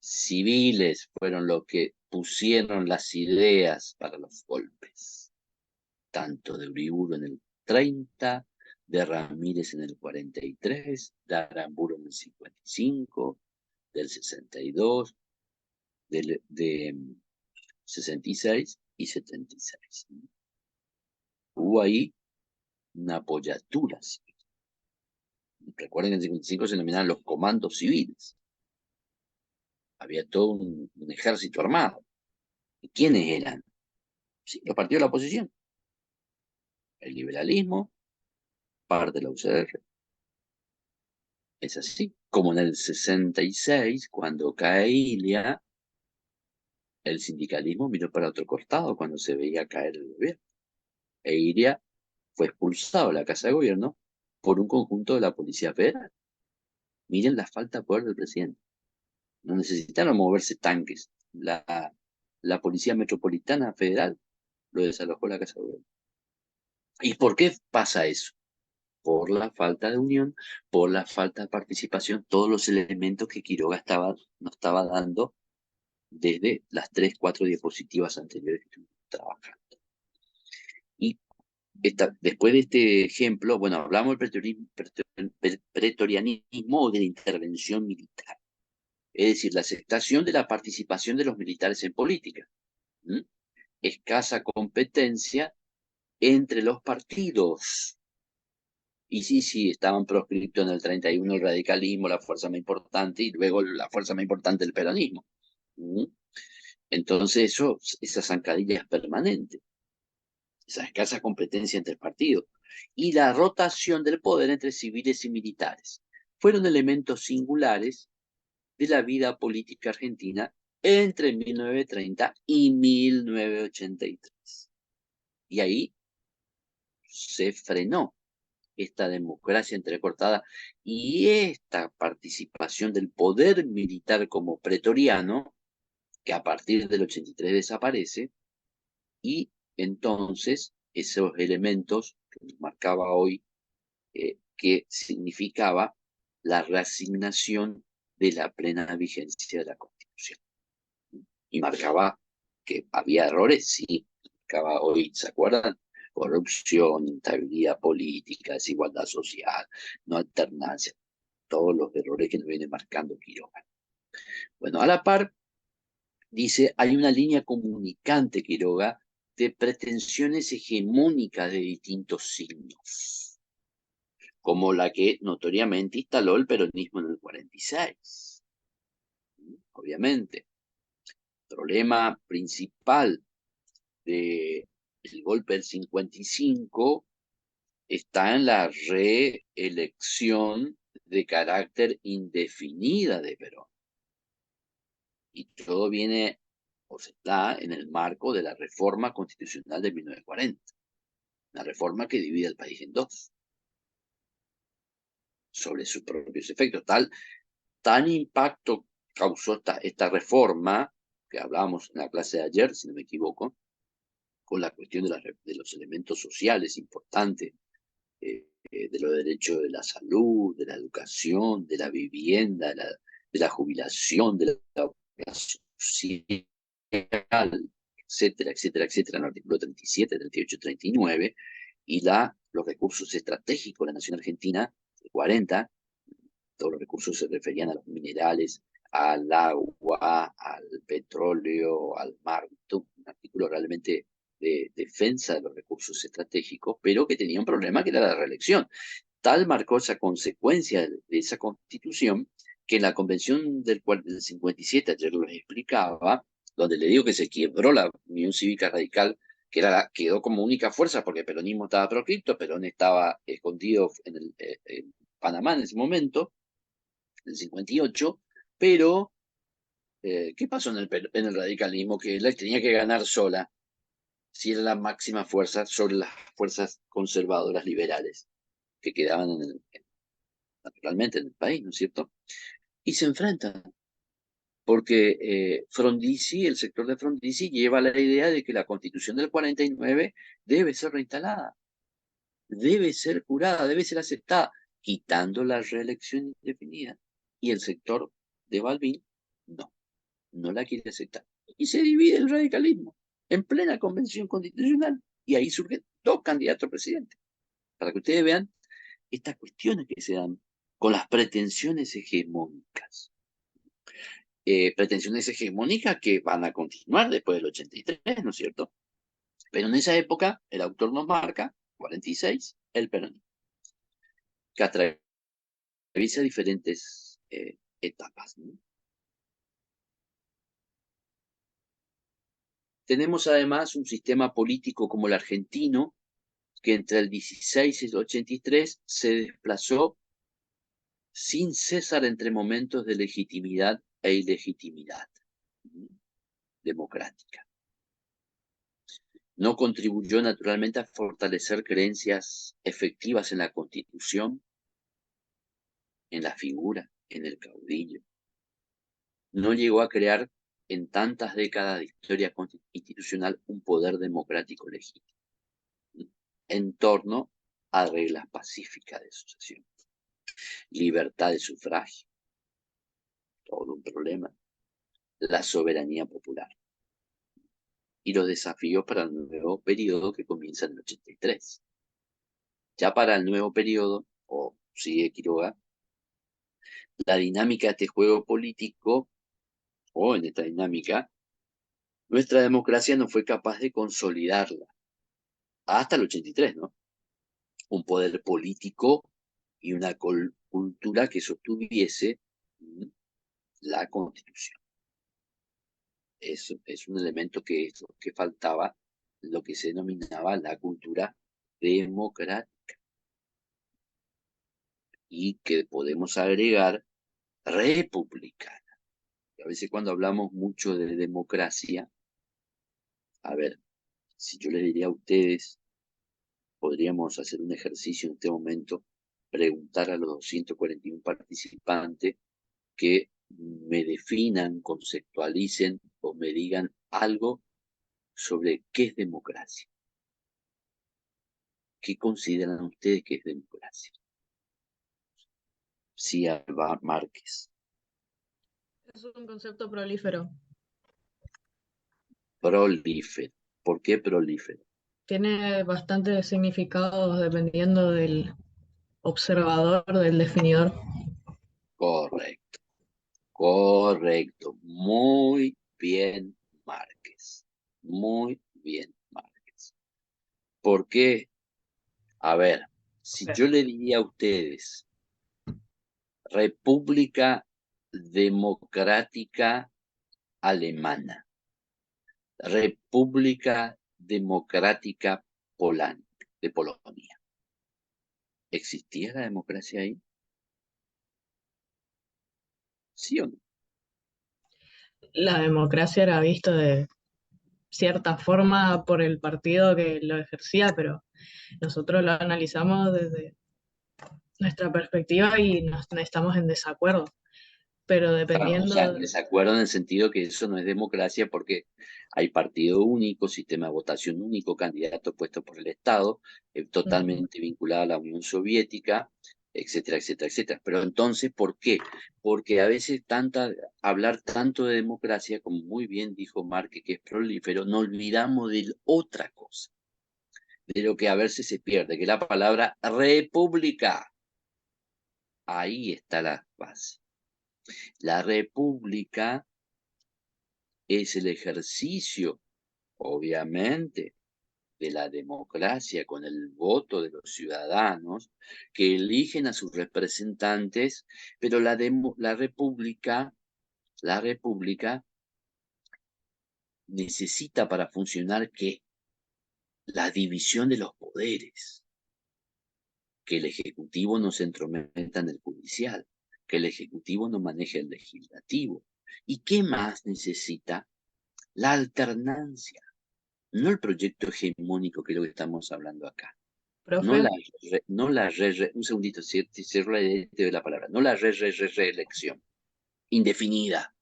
Civiles fueron los que pusieron las ideas para los golpes, tanto de Uriburu en el 30, de Ramírez en el 43, de Aramburu en el 55, del 62, de 66 y 76. Hubo ahí una apoyatura civil. Recuerden que en el 55 se denominaban los comandos civiles. Había todo un ejército armado. ¿Y quiénes eran? Sí, los partidos de la oposición. El liberalismo, parte de la UCR. Es así. Como en el 66, cuando cae Ilia, el sindicalismo miró para otro costado cuando se veía caer el gobierno. E Ilia fue expulsado de la Casa de Gobierno por un conjunto de la Policía Federal. Miren la falta de poder del presidente. No necesitaron moverse tanques. La Policía Metropolitana Federal lo desalojó la Casa de Gobierno. ¿Y por qué pasa eso? Por la falta de unión, por la falta de participación, todos los elementos que Quiroga nos estaba dando desde las 3, 4 diapositivas anteriores que estuvimos trabajando. Y después de este ejemplo, bueno, hablamos del pretorianismo o de la intervención militar. Es decir, la aceptación de la participación de los militares en política. Escasa competencia entre los partidos. Y sí, estaban proscriptos en el 31 el radicalismo, la fuerza más importante, y luego la fuerza más importante el peronismo. Entonces esa zancadilla es permanente. Esa escasa competencia entre partidos. y la rotación del poder entre civiles y militares. Fueron elementos singulares de la vida política argentina entre 1930 y 1983. Y ahí se frenó esta democracia entrecortada y esta participación del poder militar como pretoriano, que a partir del 83 desaparece, y entonces esos elementos que nos marcaba hoy, que significaba la reasignación de la plena vigencia de la Constitución. Y marcaba que había errores, sí, marcaba hoy, ¿se acuerdan? Corrupción, instabilidad política, desigualdad social, no alternancia, todos los errores que nos viene marcando Quiroga. Bueno, a la par, dice, hay una línea comunicante, Quiroga, de pretensiones hegemónicas de distintos signos, como la que notoriamente instaló el peronismo en el 46. Obviamente, el problema principal del golpe del 55 está en la reelección de carácter indefinida de Perón. Y todo viene, o se está en el marco de la reforma constitucional de 1940. Una reforma que divide el país en dos, sobre sus propios efectos. Tan impacto causó esta reforma, que hablábamos en la clase de ayer, si no me equivoco, con la cuestión de los elementos sociales importantes, de los derechos de la salud, de la educación, de la vivienda, de la jubilación, de la obra social, etcétera, etcétera, etcétera, en el artículo 37, 38, 39, y los recursos estratégicos de la nación argentina, el 40, todos los recursos se referían a los minerales, al agua, al petróleo, al mar, un artículo realmente de defensa de los recursos estratégicos, pero que tenía un problema que era la reelección. Tal marcó esa consecuencia de esa constitución que en la convención del 57, ayer lo explicaba, donde le digo que se quebró la Unión Cívica Radical, que quedó como única fuerza porque el peronismo estaba proscripto, Perón estaba escondido en Panamá en ese momento, en el 58, pero ¿qué pasó en el radicalismo? Que él tenía que ganar sola, si era la máxima fuerza sobre las fuerzas conservadoras liberales que quedaban naturalmente en el país, ¿no es cierto? Y se enfrentan, porque Frondizi, el sector de Frondizi, lleva la idea de que la Constitución del 49 debe ser reinstalada, debe ser jurada, debe ser aceptada, quitando la reelección indefinida. Y el sector de Balbín, no la quiere aceptar. Y se divide el radicalismo en plena convención constitucional. Y ahí surgen dos candidatos a presidente. Para que ustedes vean estas cuestiones que se dan con las pretensiones hegemónicas. Pretensiones hegemónicas que van a continuar después del 83, ¿no es cierto? Pero en esa época, el autor nos marca, 46, el peronismo, que atraviesa diferentes etapas, ¿no? Tenemos además un sistema político como el argentino, que entre el 16 y el 83 se desplazó sin cesar entre momentos de legitimidad e ilegitimidad democrática. No contribuyó naturalmente a fortalecer creencias efectivas en la Constitución, en la figura, en el caudillo. No llegó a crear en tantas décadas de historia institucional un poder democrático legítimo en torno a reglas pacíficas de sucesión. Libertad de sufragio, todo un problema. La soberanía popular. Y los desafíos para el nuevo periodo que comienza en el 83. Ya para el nuevo periodo, o sigue Quiroga, la dinámica de este juego político, o en esta dinámica, nuestra democracia no fue capaz de consolidarla. Hasta el 83, ¿no? Un poder político y una cultura que sostuviese la Constitución. Es un elemento que faltaba, lo que se denominaba la cultura democrática. y que podemos agregar republicana. A veces cuando hablamos mucho de democracia, a ver, si yo les diría a ustedes, podríamos hacer un ejercicio en este momento, preguntar a los 241 participantes que me definan, conceptualicen o me digan algo sobre qué es democracia. ¿Qué consideran ustedes que es democracia? Sí, Alba Márquez. Es un concepto prolífero. Prolífero. ¿Por qué prolífero? Tiene bastantes significados dependiendo del observador, del definidor. Correcto, correcto. Muy bien, Márquez. Muy bien, Márquez. ¿Por qué? A ver, si yo le diría a ustedes, República Democrática Alemana, República Democrática de Polonia, ¿existía la democracia ahí? ¿Sí o no? La democracia era visto de cierta forma por el partido que lo ejercía, pero nosotros lo analizamos desde nuestra perspectiva y no estamos en desacuerdo. Pero Claro, o sea, dependiendo, desacuerdo en el sentido que eso no es democracia porque hay partido único, sistema de votación único, candidato puesto por el Estado, totalmente vinculado a la Unión Soviética, etcétera, etcétera, etcétera. Pero entonces, ¿por qué? Porque a veces hablar tanto de democracia, como muy bien dijo Marque, que es prolífero, no olvidamos de otra cosa, de lo que a veces se pierde, que es la palabra república. Ahí está la base. La república es el ejercicio, obviamente, de la democracia con el voto de los ciudadanos que eligen a sus representantes, pero la república necesita para funcionar que la división de los poderes, que el ejecutivo no se entrometa en el judicial, que el ejecutivo no maneje el legislativo. ¿Y qué más necesita? La alternancia. No el proyecto hegemónico que es lo que estamos hablando acá. No profe, la, no la un segundito, cierro la idea de la palabra. No la reelección indefinida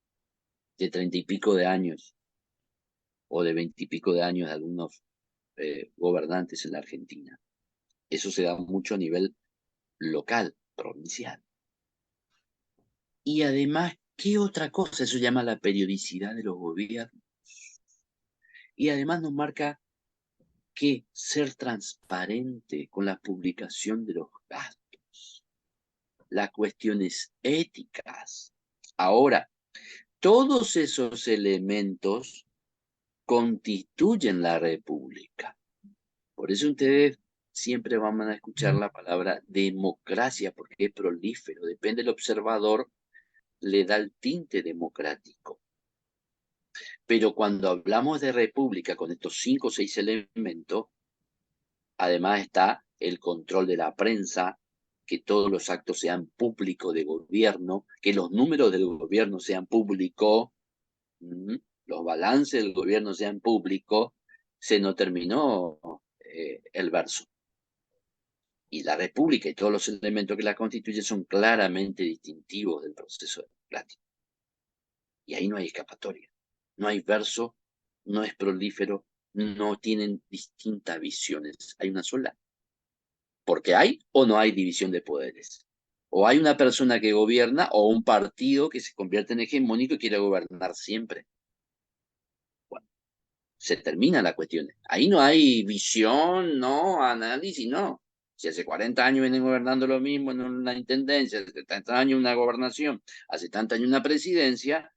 de 30 y pico de años o de 20 y pico de años de algunos gobernantes en la Argentina. Eso se da mucho a nivel local, provincial. Y además, ¿qué otra cosa? Eso llama la periodicidad de los gobiernos. Y además nos marca que ser transparente con la publicación de los gastos, las cuestiones éticas. Ahora, todos esos elementos constituyen la república. Por eso ustedes siempre van a escuchar la palabra democracia, porque es prolífero, depende del observador, le da el tinte democrático. Pero cuando hablamos de república con estos 5 o 6 elementos, además está el control de la prensa, que todos los actos sean públicos de gobierno, que los números del gobierno sean públicos, los balances del gobierno sean públicos, se nos terminó el verso. Y la república y todos los elementos que la constituyen son claramente distintivos del proceso democrático. Y ahí no hay escapatoria. No hay verso, no es prolífero, no tienen distintas visiones. Hay una sola. Porque hay o no hay división de poderes. O hay una persona que gobierna o un partido que se convierte en hegemónico y quiere gobernar siempre. Bueno, se termina la cuestión. Ahí no hay visión, no, análisis, no. Si hace 40 años vienen gobernando lo mismo en una intendencia, hace 30 años una gobernación, hace tantos años una presidencia,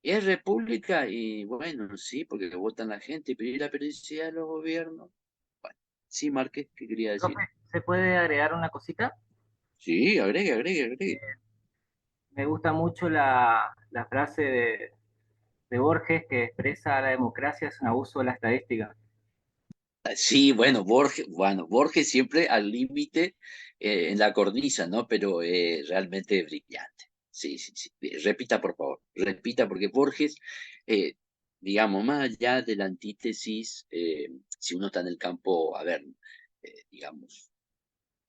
es república y bueno, sí, porque lo votan la gente, pero ¿y la periodicidad de los gobiernos? Bueno, sí, Márquez, ¿qué quería decir? Profe, ¿se puede agregar una cosita? Sí, agregue. Me gusta mucho la frase de Borges que expresa la democracia es un abuso de la estadística. Sí, bueno, Borges siempre al límite en la cornisa, ¿no? Pero realmente brillante. Sí, sí, sí. Repita, por favor, repita, porque Borges, eh, digamos, más allá de la antítesis, si uno está en el campo, a ver, digamos,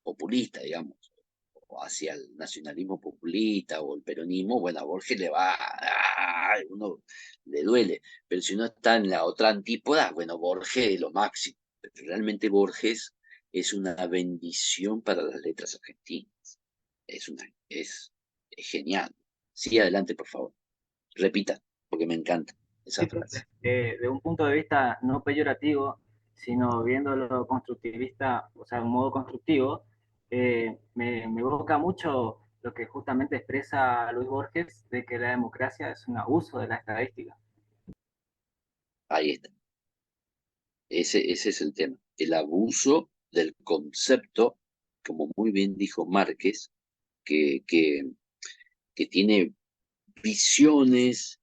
populista, digamos, o hacia el nacionalismo populista o el peronismo, bueno, a Borges le va, uno le duele, pero si uno está en la otra antípoda, bueno, Borges es lo máximo. Pero realmente Borges es una bendición para las letras argentinas. Es genial. Sí, adelante, por favor. Repita, porque me encanta esa Sí, profe. frase. De un punto de vista no peyorativo, sino viéndolo constructivista, o sea, de un modo constructivo, me evoca mucho lo que justamente expresa Luis Borges, de que la democracia es un abuso de la estadística. Ahí está. Ese es el tema. El abuso del concepto, como muy bien dijo Márquez, que, que, que tiene visiones,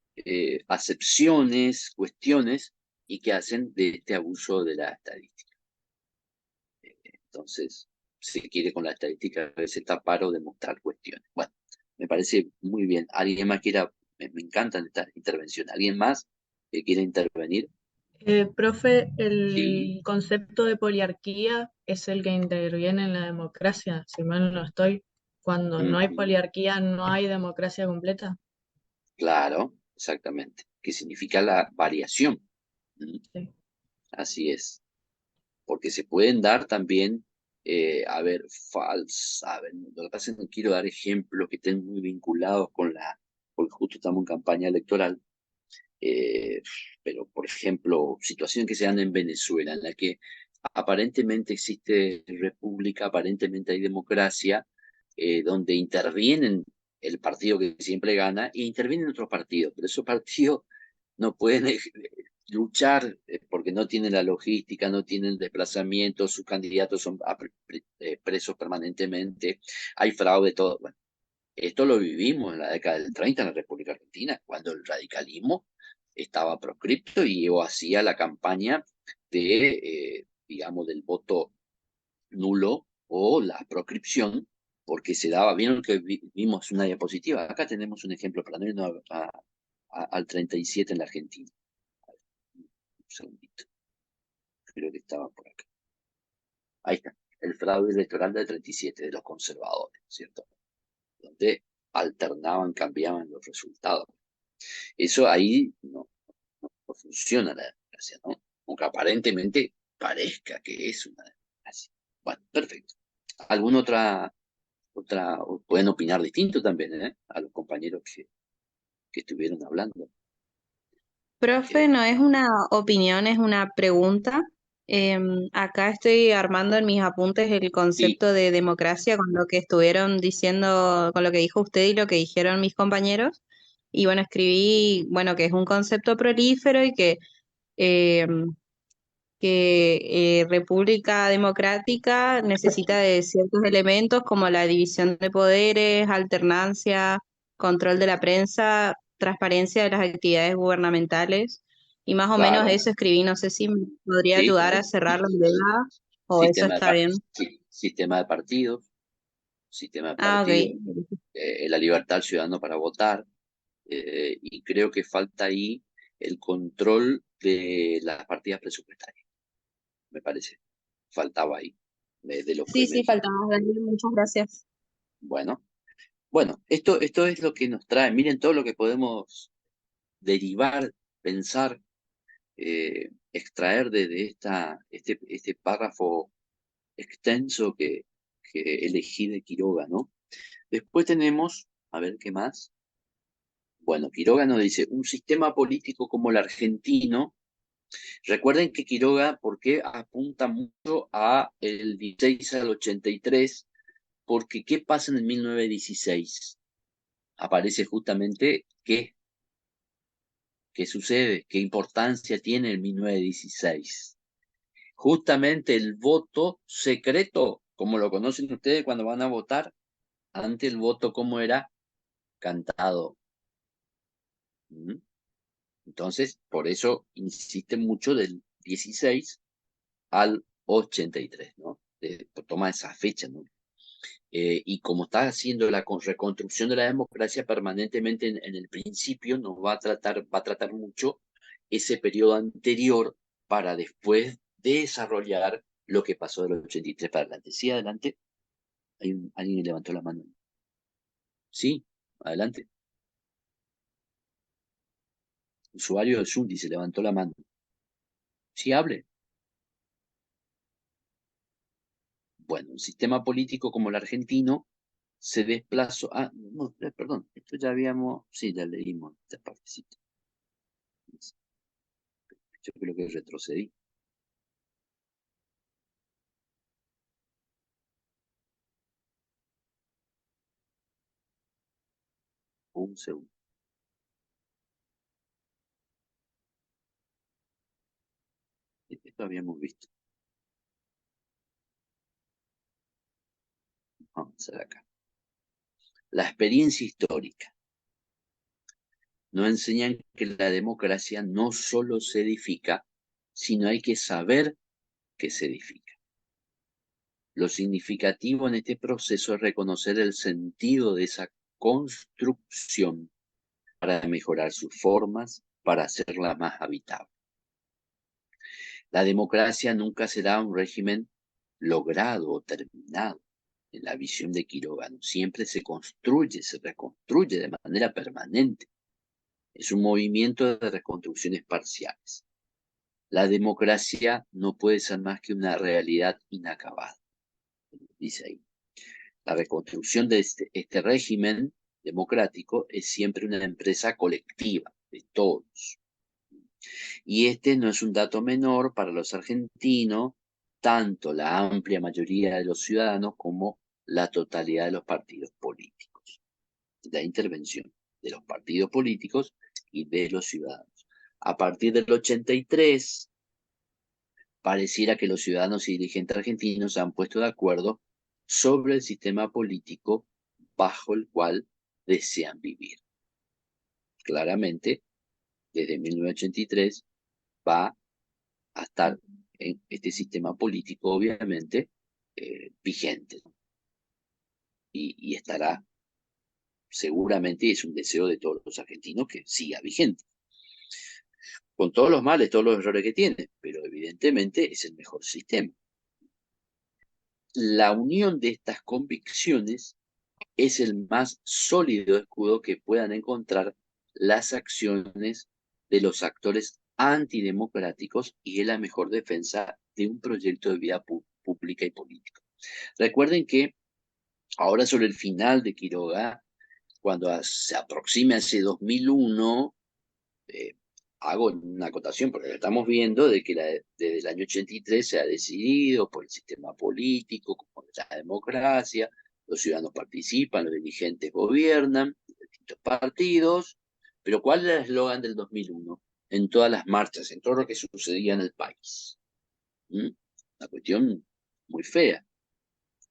acepciones, cuestiones, y que hacen de este abuso de la estadística. Entonces, se quiere con la estadística a veces tapar o demostrar cuestiones. Bueno, me parece muy bien. ¿Alguien más quiera? Me encantan estas intervenciones. ¿Alguien más que quiera intervenir? Profe, Sí. el concepto de poliarquía es el que interviene en la democracia, si mal no estoy. Cuando no hay Ujú. poliarquía, no hay democracia completa. Claro, exactamente. Que significa la variación. ¿Mm? Sí. Así es. Porque se pueden dar también, a ver, lo que pasa es que no quiero dar ejemplos que estén muy vinculados con porque justo estamos en campaña electoral, eh, pero por ejemplo, situaciones que se dan en Venezuela, en la que aparentemente existe república, aparentemente hay democracia, donde intervienen el partido que siempre gana e intervienen otros partidos, pero esos partidos no pueden luchar porque no tienen la logística, no tienen desplazamiento, sus candidatos son presos permanentemente, hay fraude, todo. Bueno, esto lo vivimos en la década del 30 en la República Argentina, cuando el radicalismo estaba proscripto y o hacía la campaña digamos, del voto nulo o la proscripción, porque se daba, vieron que vimos una diapositiva, acá tenemos un ejemplo para no irnos al 37 en la Argentina. Un segundito, creo que estaba por acá. Ahí está, el fraude electoral del 37 de los conservadores, ¿cierto? Donde alternaban, cambiaban los resultados. Eso ahí no funciona la democracia, ¿no? Aunque aparentemente parezca que es una democracia. Bueno, perfecto. ¿Alguna pueden opinar distinto también, a los compañeros que estuvieron hablando? Profe, Que, no es una opinión, es una pregunta. Acá estoy armando en mis apuntes el sí, concepto de democracia con lo que estuvieron diciendo, con lo que dijo usted y lo que dijeron mis compañeros. Y bueno, escribí, bueno, que es un concepto prolífero y em, que República Democrática necesita de ciertos elementos como la división de poderes, alternancia, control de la prensa, transparencia de las actividades gubernamentales. Y más o menos claro, eso escribí, no sé si me podría sí, ayudar a claro. cerrar la idea o eso está bien. Sistema de partidos, sistema de Ah, ok. partidos, la libertad del ciudadano para votar, y creo que falta ahí el control de las partidas presupuestarias, me parece. Faltaba ahí, de lo que Sí, me sí, dijiste. faltaba, Daniel, muchas gracias. Bueno, bueno, esto es lo que nos trae. Miren todo lo que podemos derivar, pensar, extraer de este párrafo extenso que elegí de Quiroga, ¿no? Después tenemos, a ver qué más. Bueno, Quiroga nos dice, un sistema político como el argentino. Recuerden que Quiroga, ¿por qué apunta mucho a el 16 al 83? Porque ¿qué pasa en el 1916? Aparece justamente qué sucede, qué importancia tiene el 1916. Justamente el voto secreto, como lo conocen ustedes cuando van a votar, antes el voto, ¿cómo era? Cantado. ¿Mm? Entonces, por eso insiste mucho del 16, al 83, ¿no? Toma esa fecha, ¿no? Y como está haciendo la reconstrucción de la democracia permanentemente en el principio, nos va a tratar mucho ese periodo anterior para después desarrollar lo que pasó del 83 para adelante. Sí, adelante. Alguien levantó la mano. Sí, adelante. Usuario de Zoom dice, levantó la mano. Sí, hable. Bueno, un sistema político como el argentino se desplazó. Ah, no, perdón, esto ya habíamos. Sí, ya leímos esta partecita. Yo creo que retrocedí. Un segundo. Esto habíamos visto. Vamos a ver acá. La experiencia histórica nos enseñan que la democracia no solo se edifica, sino hay que saber que se edifica. Lo significativo en este proceso es reconocer el sentido de esa construcción para mejorar sus formas, para hacerla más habitable. La democracia nunca será un régimen logrado o terminado. En la visión de Quiroga, siempre se construye, se reconstruye de manera permanente. Es un movimiento de reconstrucciones parciales. La democracia no puede ser más que una realidad inacabada, dice ahí. La reconstrucción de este régimen democrático es siempre una empresa colectiva de todos. Y este no es un dato menor para los argentinos, tanto la amplia mayoría de los ciudadanos como la totalidad de los partidos políticos. La intervención de los partidos políticos y de los ciudadanos. A partir del 83, pareciera que los ciudadanos y dirigentes argentinos se han puesto de acuerdo sobre el sistema político bajo el cual desean vivir. Claramente, desde 1983 va a estar en este sistema político, obviamente, vigente. Y estará, seguramente, es un deseo de todos los argentinos que siga vigente. Con todos los males, todos los errores que tiene, pero evidentemente es el mejor sistema. La unión de estas convicciones es el más sólido escudo que puedan encontrar las acciones de los actores antidemocráticos y es la mejor defensa de un proyecto de vida pública y política. Recuerden que ahora sobre el final de Quiroga, cuando se aproxima ese 2001, hago una acotación porque estamos viendo de que desde el año 83 se ha decidido por el sistema político, como la democracia, los ciudadanos participan, los dirigentes gobiernan, distintos partidos, pero ¿cuál era el eslogan del 2001? En todas las marchas, en todo lo que sucedía en el país. Una cuestión muy fea.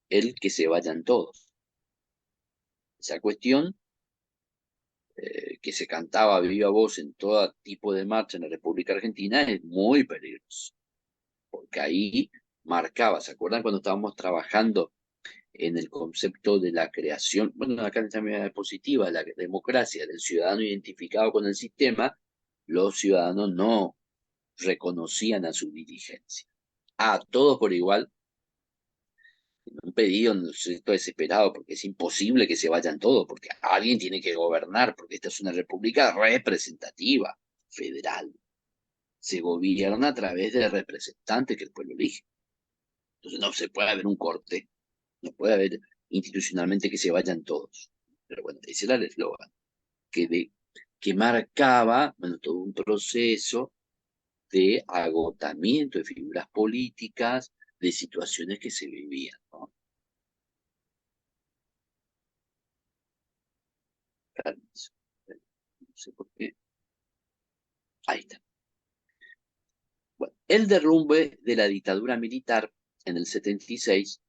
El que se vayan todos. Esa cuestión que se cantaba a viva voz en todo tipo de marcha en la República Argentina es muy peligroso. Porque ahí marcaba, ¿se acuerdan cuando estábamos trabajando en el concepto de la creación, bueno, acá en esta medida positiva, la democracia del ciudadano identificado con el sistema? Los ciudadanos no reconocían a su dirigencia. A todos por igual. Un pedido, no sé, estoy desesperado porque es imposible que se vayan todos, porque alguien tiene que gobernar, porque esta es una república representativa, federal. Se gobierna a través de representantes que el pueblo elige. Entonces no se puede haber un corte, no puede haber institucionalmente que se vayan todos. Pero bueno, ese era el eslogan, que marcaba, bueno, todo un proceso de agotamiento de figuras políticas, de situaciones que se vivían, ¿no? Permiso. No sé por qué. Ahí está. Bueno, el derrumbe de la dictadura militar en el 76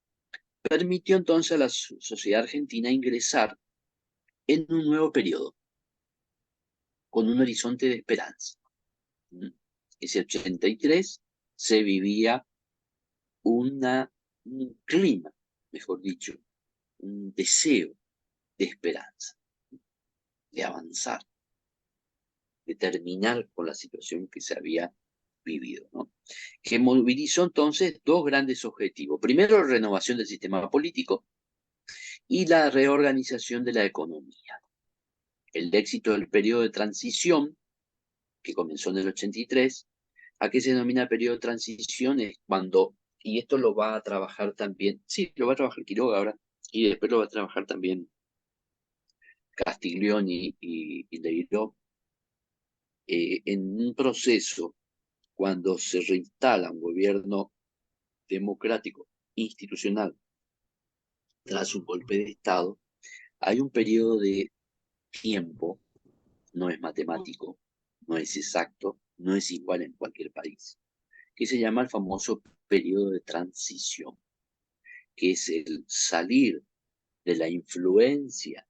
permitió entonces a la sociedad argentina ingresar en un nuevo periodo, con un horizonte de esperanza. Ese 83 se vivía un clima, mejor dicho, un deseo de esperanza, de avanzar, de terminar con la situación que se había vivido, ¿no? Que movilizó entonces dos grandes objetivos. Primero, la renovación del sistema político y la reorganización de la economía. El éxito del periodo de transición, que comenzó en el 83, ¿a qué se denomina periodo de transición? Es cuando, y esto lo va a trabajar también, sí, lo va a trabajar Quiroga ahora, y después lo va a trabajar también Castiglioni y Leiró, en un proceso cuando se reinstala un gobierno democrático, institucional, tras un golpe de Estado, hay un periodo de tiempo, no es matemático, no es exacto, no es igual en cualquier país, que se llama el famoso periodo de transición, que es el salir de la influencia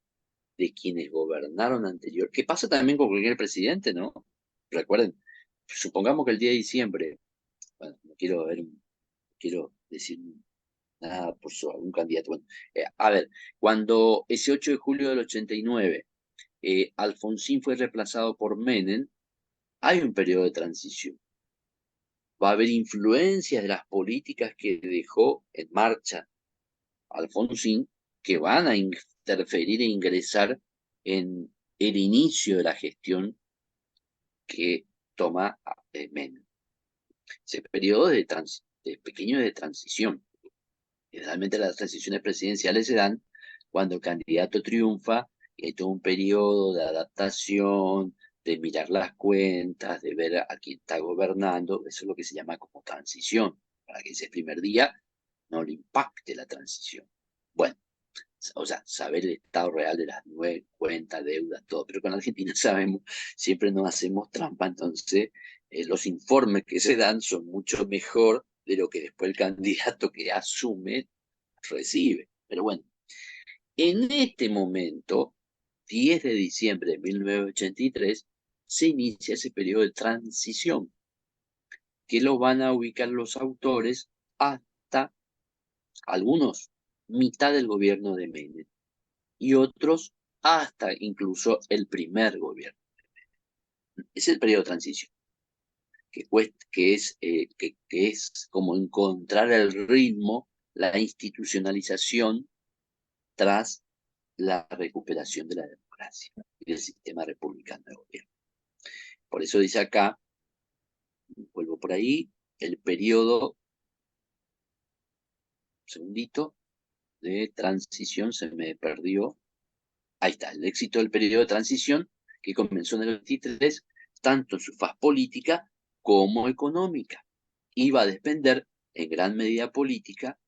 de quienes gobernaron anterior, que pasa también con cualquier presidente, ¿no? Recuerden, supongamos que el día de diciembre, bueno, no quiero quiero decir nada por algún candidato. Bueno, a ver, cuando ese 8 de julio del 89 Alfonsín fue reemplazado por Menem, hay un periodo de transición. Va a haber influencias de las políticas que dejó en marcha Alfonsín que van a interferir e ingresar en el inicio de la gestión que toma Menem. Ese periodo pequeño de transición. Generalmente las transiciones presidenciales se dan cuando el candidato triunfa y hay todo un periodo de adaptación, de mirar las cuentas, de ver a quién está gobernando. Eso es lo que se llama como transición, para que ese primer día no le impacte la transición. Bueno, o sea, saber el estado real de las nueve cuentas, deudas, todo. Pero con Argentina sabemos, siempre nos hacemos trampa, entonces los informes que se dan son mucho mejor de lo que después el candidato que asume recibe. Pero bueno, en este momento, 10 de diciembre de 1983, se inicia ese periodo de transición, que lo van a ubicar los autores hasta algunos, mitad del gobierno de Menem, y otros hasta incluso el primer gobierno. Es el periodo de transición, que es como encontrar el ritmo, la institucionalización tras la recuperación de la democracia y del sistema republicano de gobierno. Por eso dice acá, vuelvo por ahí, el periodo, segundito, de transición, se me perdió. Ahí está, el éxito del periodo de transición que comenzó en el 23, tanto en su faz política como económica. Iba a depender en gran medida política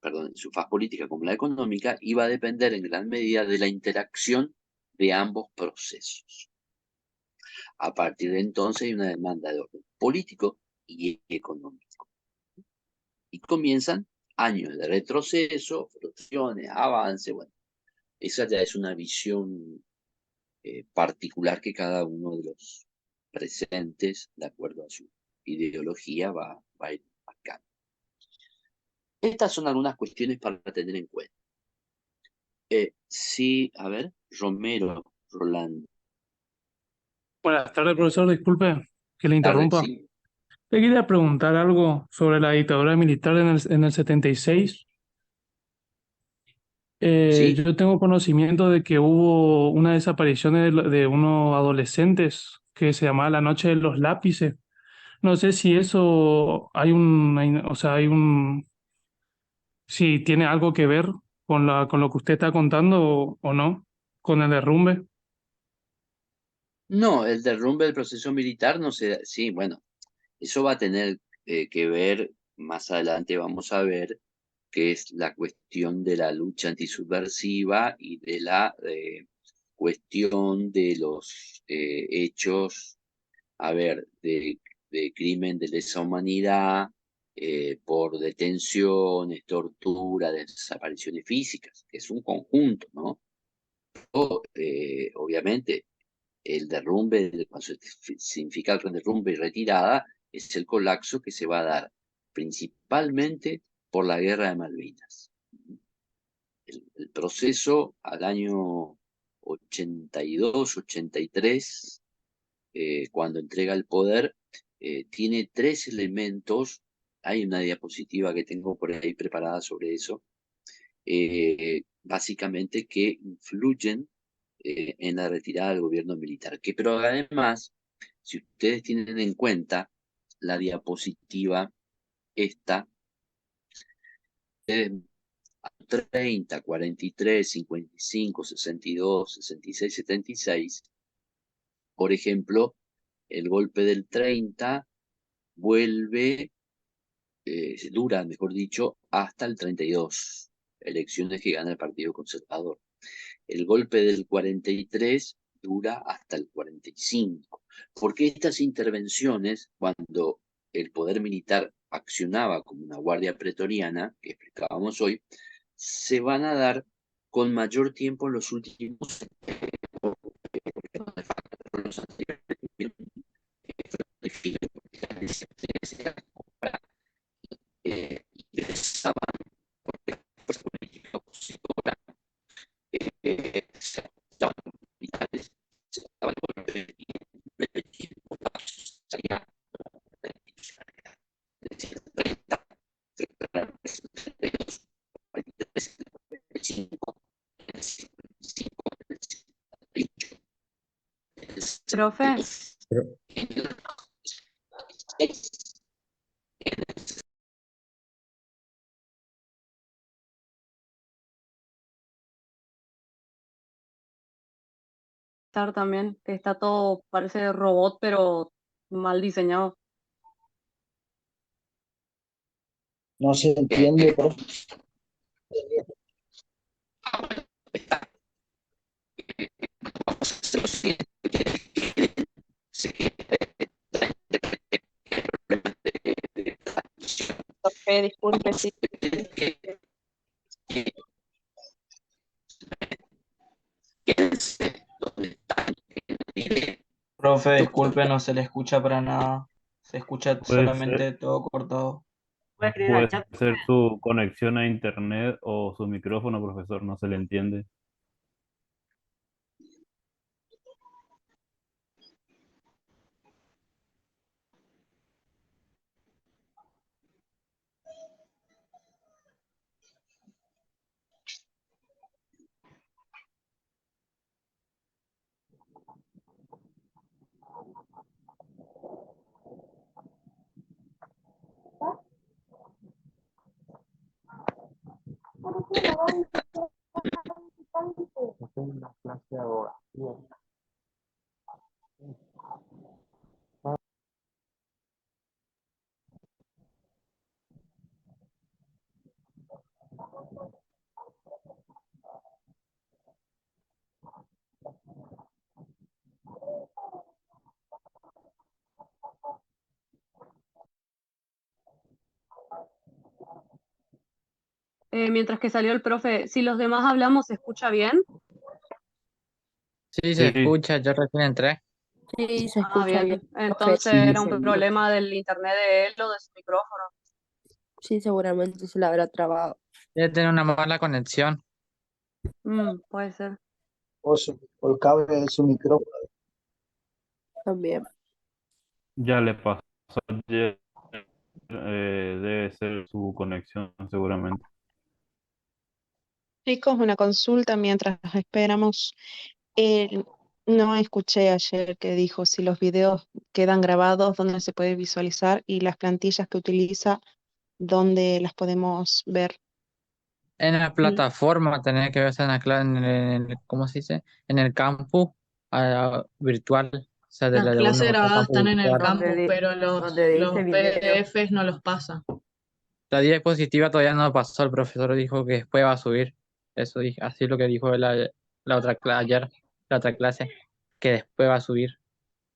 en su faz política como la económica, iba a depender en gran medida de la interacción de ambos procesos. A partir de entonces hay una demanda de orden político y económico. Y comienzan años de retroceso, frustraciones, avance, bueno. Esa ya es una visión particular que cada uno de los presentes, de acuerdo a su ideología, va a ir marcando. Estas son algunas cuestiones para tener en cuenta. Sí, a ver, Rolando. Buenas tardes, profesor. Disculpe que le Tarde, interrumpa. sí. Le quería preguntar algo sobre la dictadura militar en el 76. Sí, Yo tengo conocimiento de que hubo una desaparición de unos adolescentes que se llamaba la Noche de los Lápices. No sé si eso o sea, si tiene algo que ver con lo que usted está contando o no, con el derrumbe. no, el derrumbe del proceso militar no se da. Sí, bueno, eso va a tener que ver, más adelante vamos a ver, que es la cuestión de la lucha antisubversiva y de la cuestión de los hechos, a ver, de crimen de lesa humanidad, por detenciones, tortura, desapariciones físicas, que es un conjunto, ¿no? Obviamente, el derrumbe, cuando se significa el derrumbe y retirada, es el colapso que se va a dar principalmente por la guerra de Malvinas. El proceso al año 82, 83, cuando entrega el poder, tiene tres elementos. Hay una diapositiva que tengo por ahí preparada sobre eso, básicamente que influyen en la retirada del gobierno militar. Pero además, si ustedes tienen en cuenta la diapositiva esta, 30, 43, 55, 62, 66, 76, por ejemplo, el golpe del 30 vuelve, dura, mejor dicho, hasta el 32, elecciones que gana el Partido Conservador. El golpe del 43 dura hasta el 45, porque estas intervenciones, cuando el poder militar accionaba como una guardia pretoriana, que explicábamos hoy, se van a dar con mayor tiempo en los últimos los anteriores, ingresaban porque la fuerza política opositora se estaban militares, se daban golpe y en tiempo salía la institucionalidad. Es decir, 30, 32, 43, 45, 55, 58, Profe, 62, estar también, que está todo, parece robot, pero mal diseñado. No se entiende, profe. Profe, disculpe, sí. Profe, disculpe, no se le escucha para nada. Se escucha Puede solamente ser, todo cortado. Puede escribir al puede chat. ser su conexión a internet o su micrófono, profesor, no se le entiende. Mientras que salió el profe, si los demás hablamos, ¿se escucha bien? Sí, se Sí, escucha, yo recién entré. Sí, se Ah, escucha bien, bien. profe. Entonces Sí, era un problema del internet de él o de su micrófono. Sí, seguramente se le habrá trabado Debe tener una mala conexión. Puede ser. o el cable de su micrófono. también. ya le pasó ayer, debe ser su conexión seguramente. Chicos, una consulta mientras esperamos. Eh, no escuché ayer que dijo si los videos quedan grabados, dónde se puede visualizar y las plantillas que utiliza, dónde las podemos ver. En la plataforma tenés que verse en ¿cómo se dice? En el campus virtual. O sea, de Las la de clases uno del grabadas campus están en el virtual. campus, pero Donde dice los video. PDFs no los pasa. La diapositiva todavía no pasó, el profesor dijo que después va a subir. Eso dije, así es lo que dijo la otra ayer, la otra clase, que después va a subir.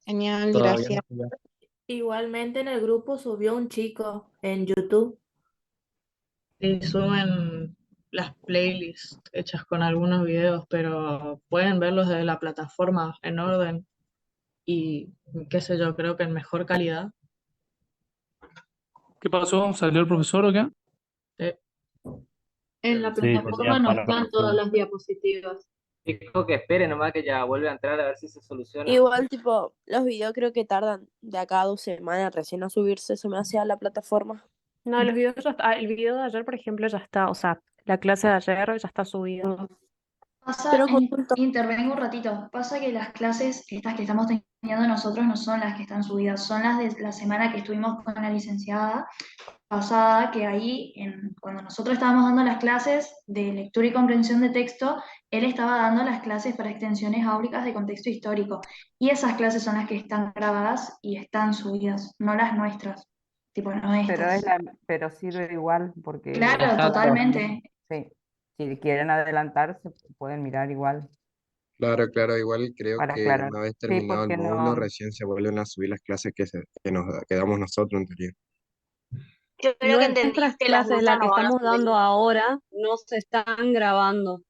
Genial, Todavía no gracias. subió. Igualmente en el grupo subió un chico en YouTube. Y suben las playlists hechas con algunos videos, pero pueden verlos desde la plataforma en orden y qué sé yo, creo que en mejor calidad. ¿Qué pasó? ¿Salió el profesor o qué? En la Sí, plataforma tenía no mala están todas conexión. las diapositivas. Dijo que espere nomás que ya vuelve a entrar a ver si se soluciona. Igual, tipo, los videos creo que tardan de acá a 2 semanas recién a subirse, se me hace a la plataforma. No, los videos ya está, el video de ayer, por ejemplo, ya está, o sea, la clase de ayer ya está subida. Pasa, Pero consulta, intervengo un ratito. Pasa que las clases, estas que estamos teniendo nosotros, no son las que están subidas, son las de la semana que estuvimos con la licenciada pasada, que ahí, cuando nosotros estábamos dando las clases de lectura y comprensión de texto, él estaba dando las clases para extensiones áuricas de contexto histórico. Y esas clases son las que están grabadas y están subidas, no las nuestras, tipo no Pero estas. pero sirve igual porque Claro, Exacto. totalmente. sí, si quieren adelantar se pueden mirar igual Claro, claro, igual creo para que aclarar. una vez Sí, terminado el porque módulo, no, recién se vuelven a subir las clases que nos quedamos nosotros en teoría. Yo creo que entendí Nuestras que las clases, las nuestras que no van a estamos subir. dando ahora, no se están grabando.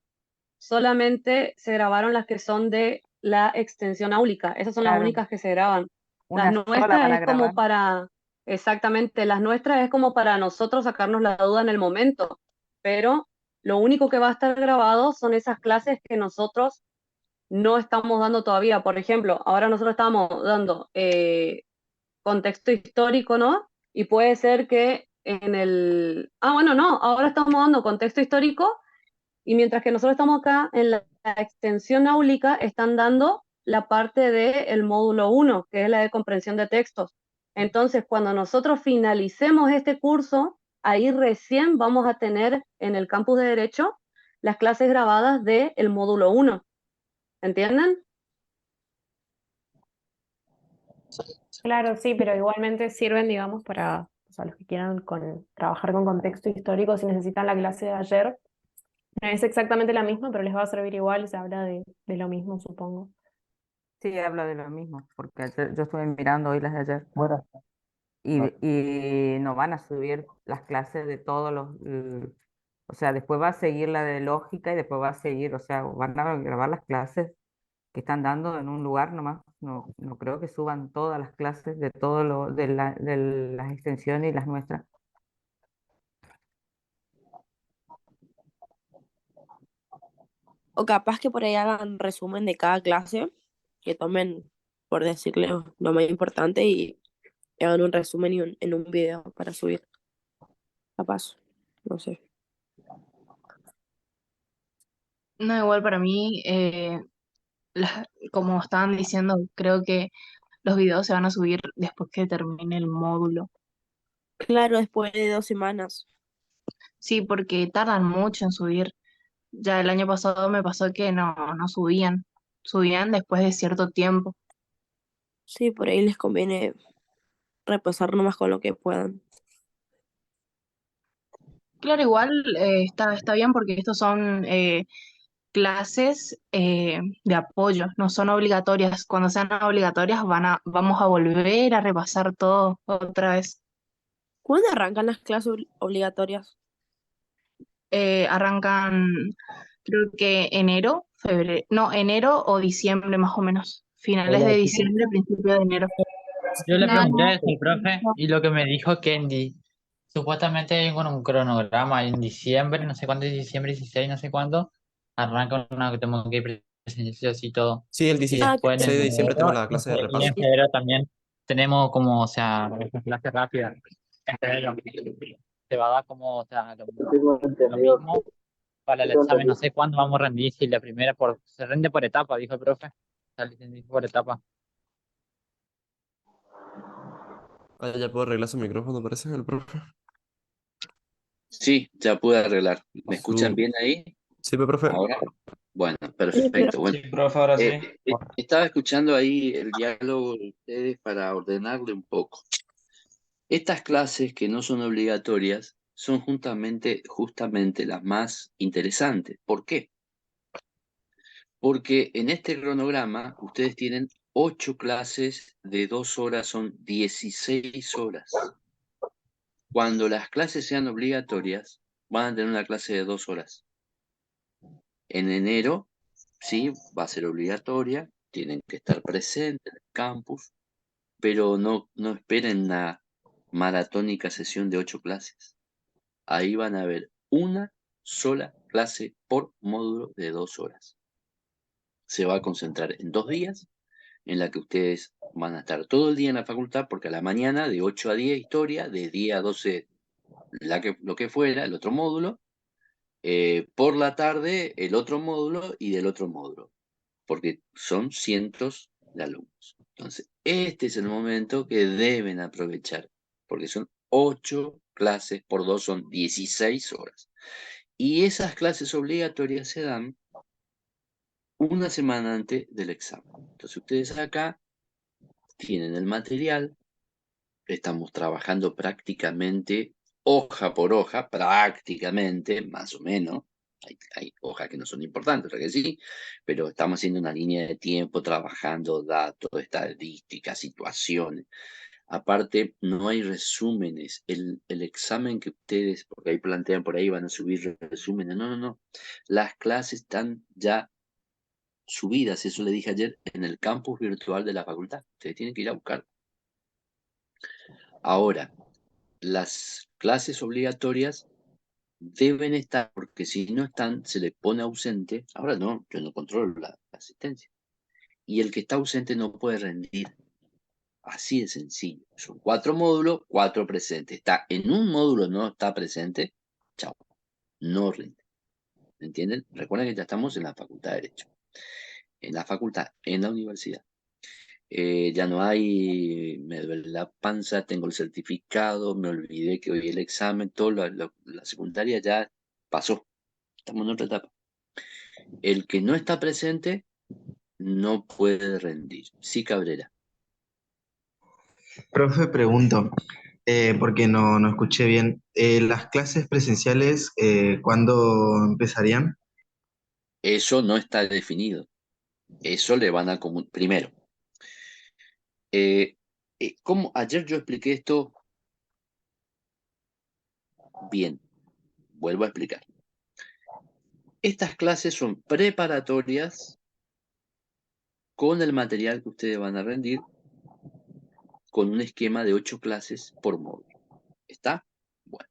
Solamente se grabaron las que son de la extensión áulica. Esas son las claro, únicas que se graban. Las una sola nuestras van a es como grabar. para, exactamente, las nuestras es como para nosotros sacarnos la duda en el momento. Pero lo único que va a estar grabado son esas clases que nosotros no estamos dando todavía. Por ejemplo, ahora nosotros estamos dando contexto histórico, ¿no? Y puede ser que en el... Ah, bueno, no, ahora estamos dando contexto histórico y mientras que nosotros estamos acá en la extensión áulica, están dando la parte del módulo 1, que es la de comprensión de textos. Entonces, cuando nosotros finalicemos este curso, ahí recién vamos a tener en el campus de Derecho las clases grabadas del módulo 1. ¿Entienden? Claro, sí, pero igualmente sirven, digamos, para, o sea, los que quieran trabajar con contexto histórico, si necesitan la clase de ayer, no es exactamente la misma, pero les va a servir igual, se habla de lo mismo, supongo. Sí, habla de lo mismo, porque yo estuve mirando hoy las de ayer Bueno, y no van a subir las clases de todos o sea, después va a seguir la de lógica y después va a seguir, o sea, van a grabar las clases que están dando en un lugar nomás. No creo que suban todas las clases de todo de las extensiones y las nuestras. o capaz que por ahí hagan resumen de cada clase, que tomen, por decirle, lo más importante y hagan un resumen en un video para subir. Capaz, no sé. No, igual para mí, como estaban diciendo, creo que los videos se van a subir después que termine el módulo. Claro, después de 2 semanas. Sí, porque tardan mucho en subir. Ya el año pasado me pasó que no subían. Subían después de cierto tiempo. Sí, por ahí les conviene repasar nomás con lo que puedan. Claro, igual está bien porque estos son clases de apoyo, no son obligatorias. Cuando sean obligatorias vamos a volver a repasar todo otra vez. ¿Cuándo arrancan las clases obligatorias? Arrancan, creo que enero, febrero, no, enero o diciembre más o menos. Finales de diciembre, principio de enero. Yo le No, pregunté no, eso al profe y lo que me dijo que supuestamente hay con un cronograma en diciembre, no sé cuándo es diciembre 16, no sé cuándo, arranca una tengo que ir presencial y todo. Sí, el Y 16 después en de diciembre tenemos la clase de y en repaso. febrero también tenemos como, o sea, esa clase rápida. En febrero se va a dar como, o sea, tengo lo entendido. mismo para el Tengo examen, no entendido. sé cuándo vamos a rendir, si la primera se rinde por etapa, dijo el profe. Se rinde por etapa. Ah, ya puedo arreglar su micrófono, parece, el profe. Sí, ya pude arreglar. ¿Me escuchan bien ahí? Sí, profe. Ahora. Bueno, perfecto. Bueno, Sí, profe, ahora sí. estaba escuchando ahí el diálogo de ustedes para ordenarle un poco. Estas clases que no son obligatorias son justamente las más interesantes. ¿Por qué? Porque en este cronograma ustedes tienen 8 clases de 2 horas, son 16 horas. Cuando las clases sean obligatorias, van a tener una clase de 2 horas. En enero, sí, va a ser obligatoria, tienen que estar presentes en el campus, pero no esperen maratónica sesión de 8 clases. Ahí van a ver una sola clase por módulo de 2 horas. Se va a concentrar en 2 días, en la que ustedes van a estar todo el día en la facultad, porque a la mañana de 8 a 10 historia, de 10 a 12 lo que fuera, el otro módulo, por la tarde el otro módulo y del otro módulo, porque son cientos de alumnos. Entonces, este es el momento que deben aprovechar, porque son 8 clases por 2, son 16 horas. Y esas clases obligatorias se dan una semana antes del examen. Entonces, ustedes acá tienen el material, estamos trabajando prácticamente hoja por hoja, prácticamente, más o menos. Hay hojas que no son importantes, otras que sí, pero estamos haciendo una línea de tiempo, trabajando datos, estadísticas, situaciones. Aparte, no hay resúmenes. El examen que ustedes, porque ahí plantean por ahí, van a subir resúmenes. No, no, no. Las clases están ya subidas, eso le dije ayer, en el campus virtual de la facultad. Ustedes tienen que ir a buscar. Ahora, las clases obligatorias deben estar, porque si no están, se les pone ausente. Ahora no, yo no controlo la asistencia. Y el que está ausente no puede rendir. Así de sencillo. Son 4 módulos, 4 presentes. Está en un módulo, no está presente, chao, no rinde. ¿Me entienden? Recuerden que ya estamos en la Facultad de Derecho. En la facultad, en la universidad. Ya no hay, me duele la panza, tengo el certificado, me olvidé que hoy el examen, todo la secundaria ya pasó. Estamos en otra etapa. El que no está presente no puede rendir. Sí, Cabrera. Profe, pregunto, porque no escuché bien. ¿Las clases presenciales cuándo empezarían? Eso no está definido. Eso le van a primero. Como ayer yo expliqué esto bien, vuelvo a explicar. Estas clases son preparatorias con el material que ustedes van a rendir, con un esquema de 8 clases por módulo. ¿Está? Bueno.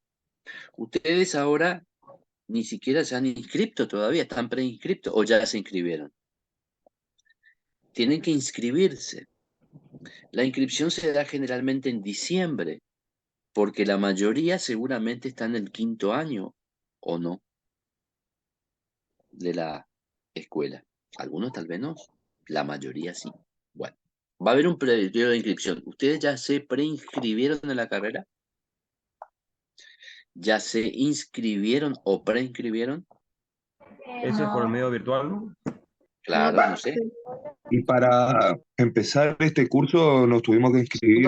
Ustedes ahora ni siquiera se han inscrito todavía, están preinscriptos o ya se inscribieron. Tienen que inscribirse. La inscripción se da generalmente en diciembre, porque la mayoría seguramente está en el 5º año, ¿o no?, de la escuela. Algunos tal vez no, la mayoría sí. Bueno, va a haber un periodo de inscripción. ¿Ustedes ya se preinscribieron en la carrera? ¿Ya se inscribieron o preinscribieron? ¿Eso es por el medio virtual, no? Claro, no sé. Y para empezar este curso nos tuvimos que inscribir,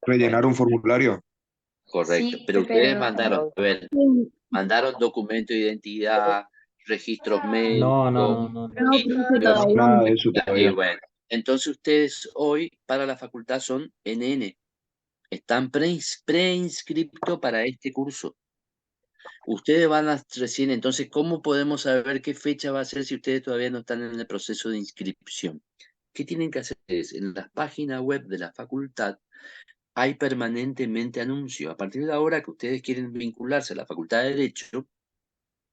rellenar un formulario. Correcto, Sí, pero ustedes pero mandaron, a ver, mandaron documento de identidad, registros No, médicos, no. profe, yo no. todavía Nada no. de eso Y todavía. bueno, entonces ustedes hoy para la facultad son NN, están preinscriptos para este curso. Ustedes van a recién, entonces, ¿cómo podemos saber qué fecha va a ser si ustedes todavía no están en el proceso de inscripción? ¿Qué tienen que hacer? En la página web de la facultad hay permanentemente anuncios. A partir de ahora que ustedes quieren vincularse a la Facultad de Derecho,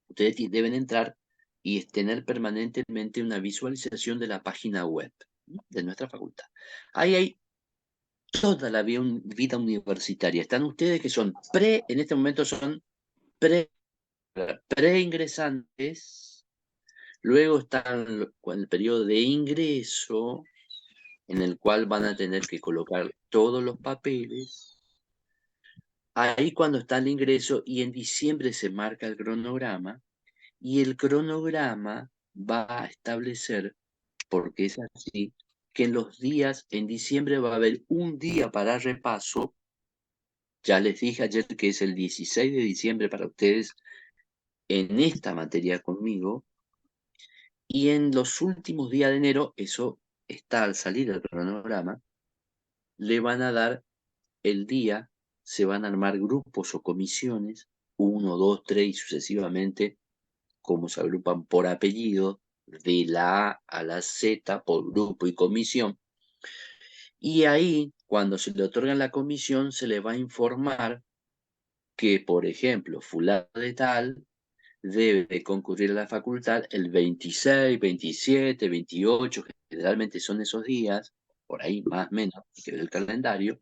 ustedes deben entrar y tener permanentemente una visualización de la página web de nuestra facultad. Ahí hay toda la vida universitaria. Están ustedes que son en este momento son preingresantes, luego están con el periodo de ingreso, en el cual van a tener que colocar todos los papeles. Ahí cuando está el ingreso y en diciembre se marca el cronograma, y el cronograma va a establecer, porque es así, que en los días, en diciembre va a haber un día para repaso. Ya les dije ayer que es el 16 de diciembre para ustedes en esta materia conmigo, y en los últimos días de enero, eso está al salir del cronograma, le van a dar el día, se van a armar grupos o comisiones, 1, 2, 3 y sucesivamente, como se agrupan por apellido, de la A a la Z, por grupo y comisión. Y ahí cuando se le otorga la comisión, se le va a informar que, por ejemplo, fulano de tal debe de concurrir a la facultad el 26, 27, 28, generalmente son esos días, por ahí más o menos, que ve el calendario,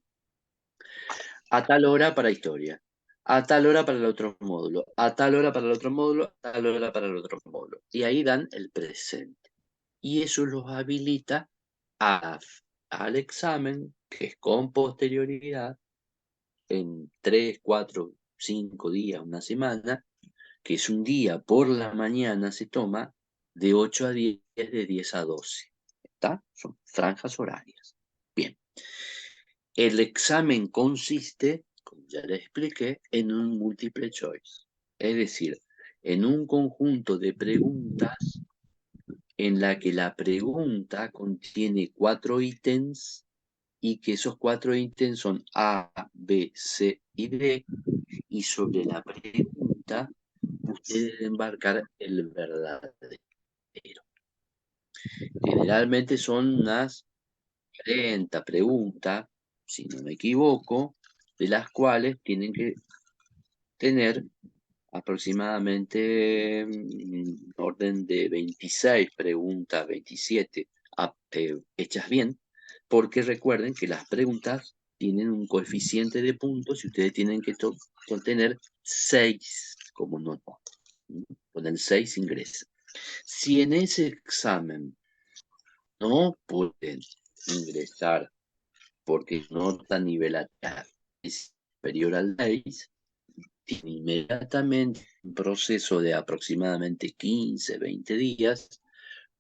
a tal hora para historia, a tal hora para el otro módulo, a tal hora para el otro módulo, a tal hora para el otro módulo. Y ahí dan el presente. Y eso los habilita al examen, que es con posterioridad, en 3, 4, 5 días, una semana, que es un día por la mañana, se toma de 8 a 10, de 10 a 12. ¿Está? Son franjas horarias. Bien. El examen consiste, como ya les expliqué, en un multiple choice. Es decir, en un conjunto de preguntas en la que la pregunta contiene 4 ítems y que esos 4 ítems son A, B, C y D, y sobre la pregunta ustedes deben marcar el verdadero. Generalmente son unas 40 preguntas, si no me equivoco, de las cuales tienen que tener aproximadamente orden de 26 preguntas, 27 hechas bien, porque recuerden que las preguntas tienen un coeficiente de puntos y ustedes tienen que tener 6 como nota. Con el 6 ingresan. Si en ese examen no pueden ingresar porque nota nivelatoria es superior al 6, tiene inmediatamente un proceso de aproximadamente 15, 20 días,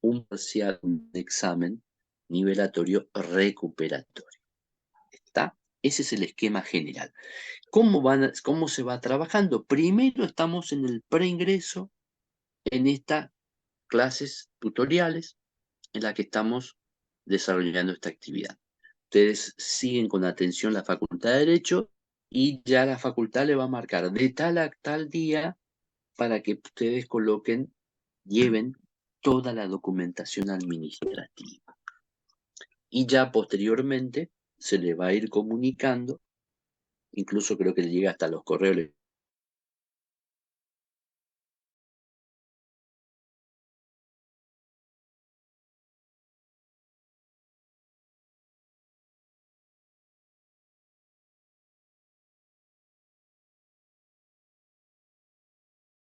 un parcial, un examen nivelatorio recuperatorio. ¿Está? Ese es el esquema general. ¿Cómo se va trabajando? Primero estamos en el preingreso, en estas clases tutoriales en las que estamos desarrollando esta actividad. Ustedes siguen con atención la Facultad de Derecho y ya la facultad le va a marcar de tal a tal día para que ustedes lleven toda la documentación administrativa. Y ya posteriormente se le va a ir comunicando, incluso creo que le llega hasta los correos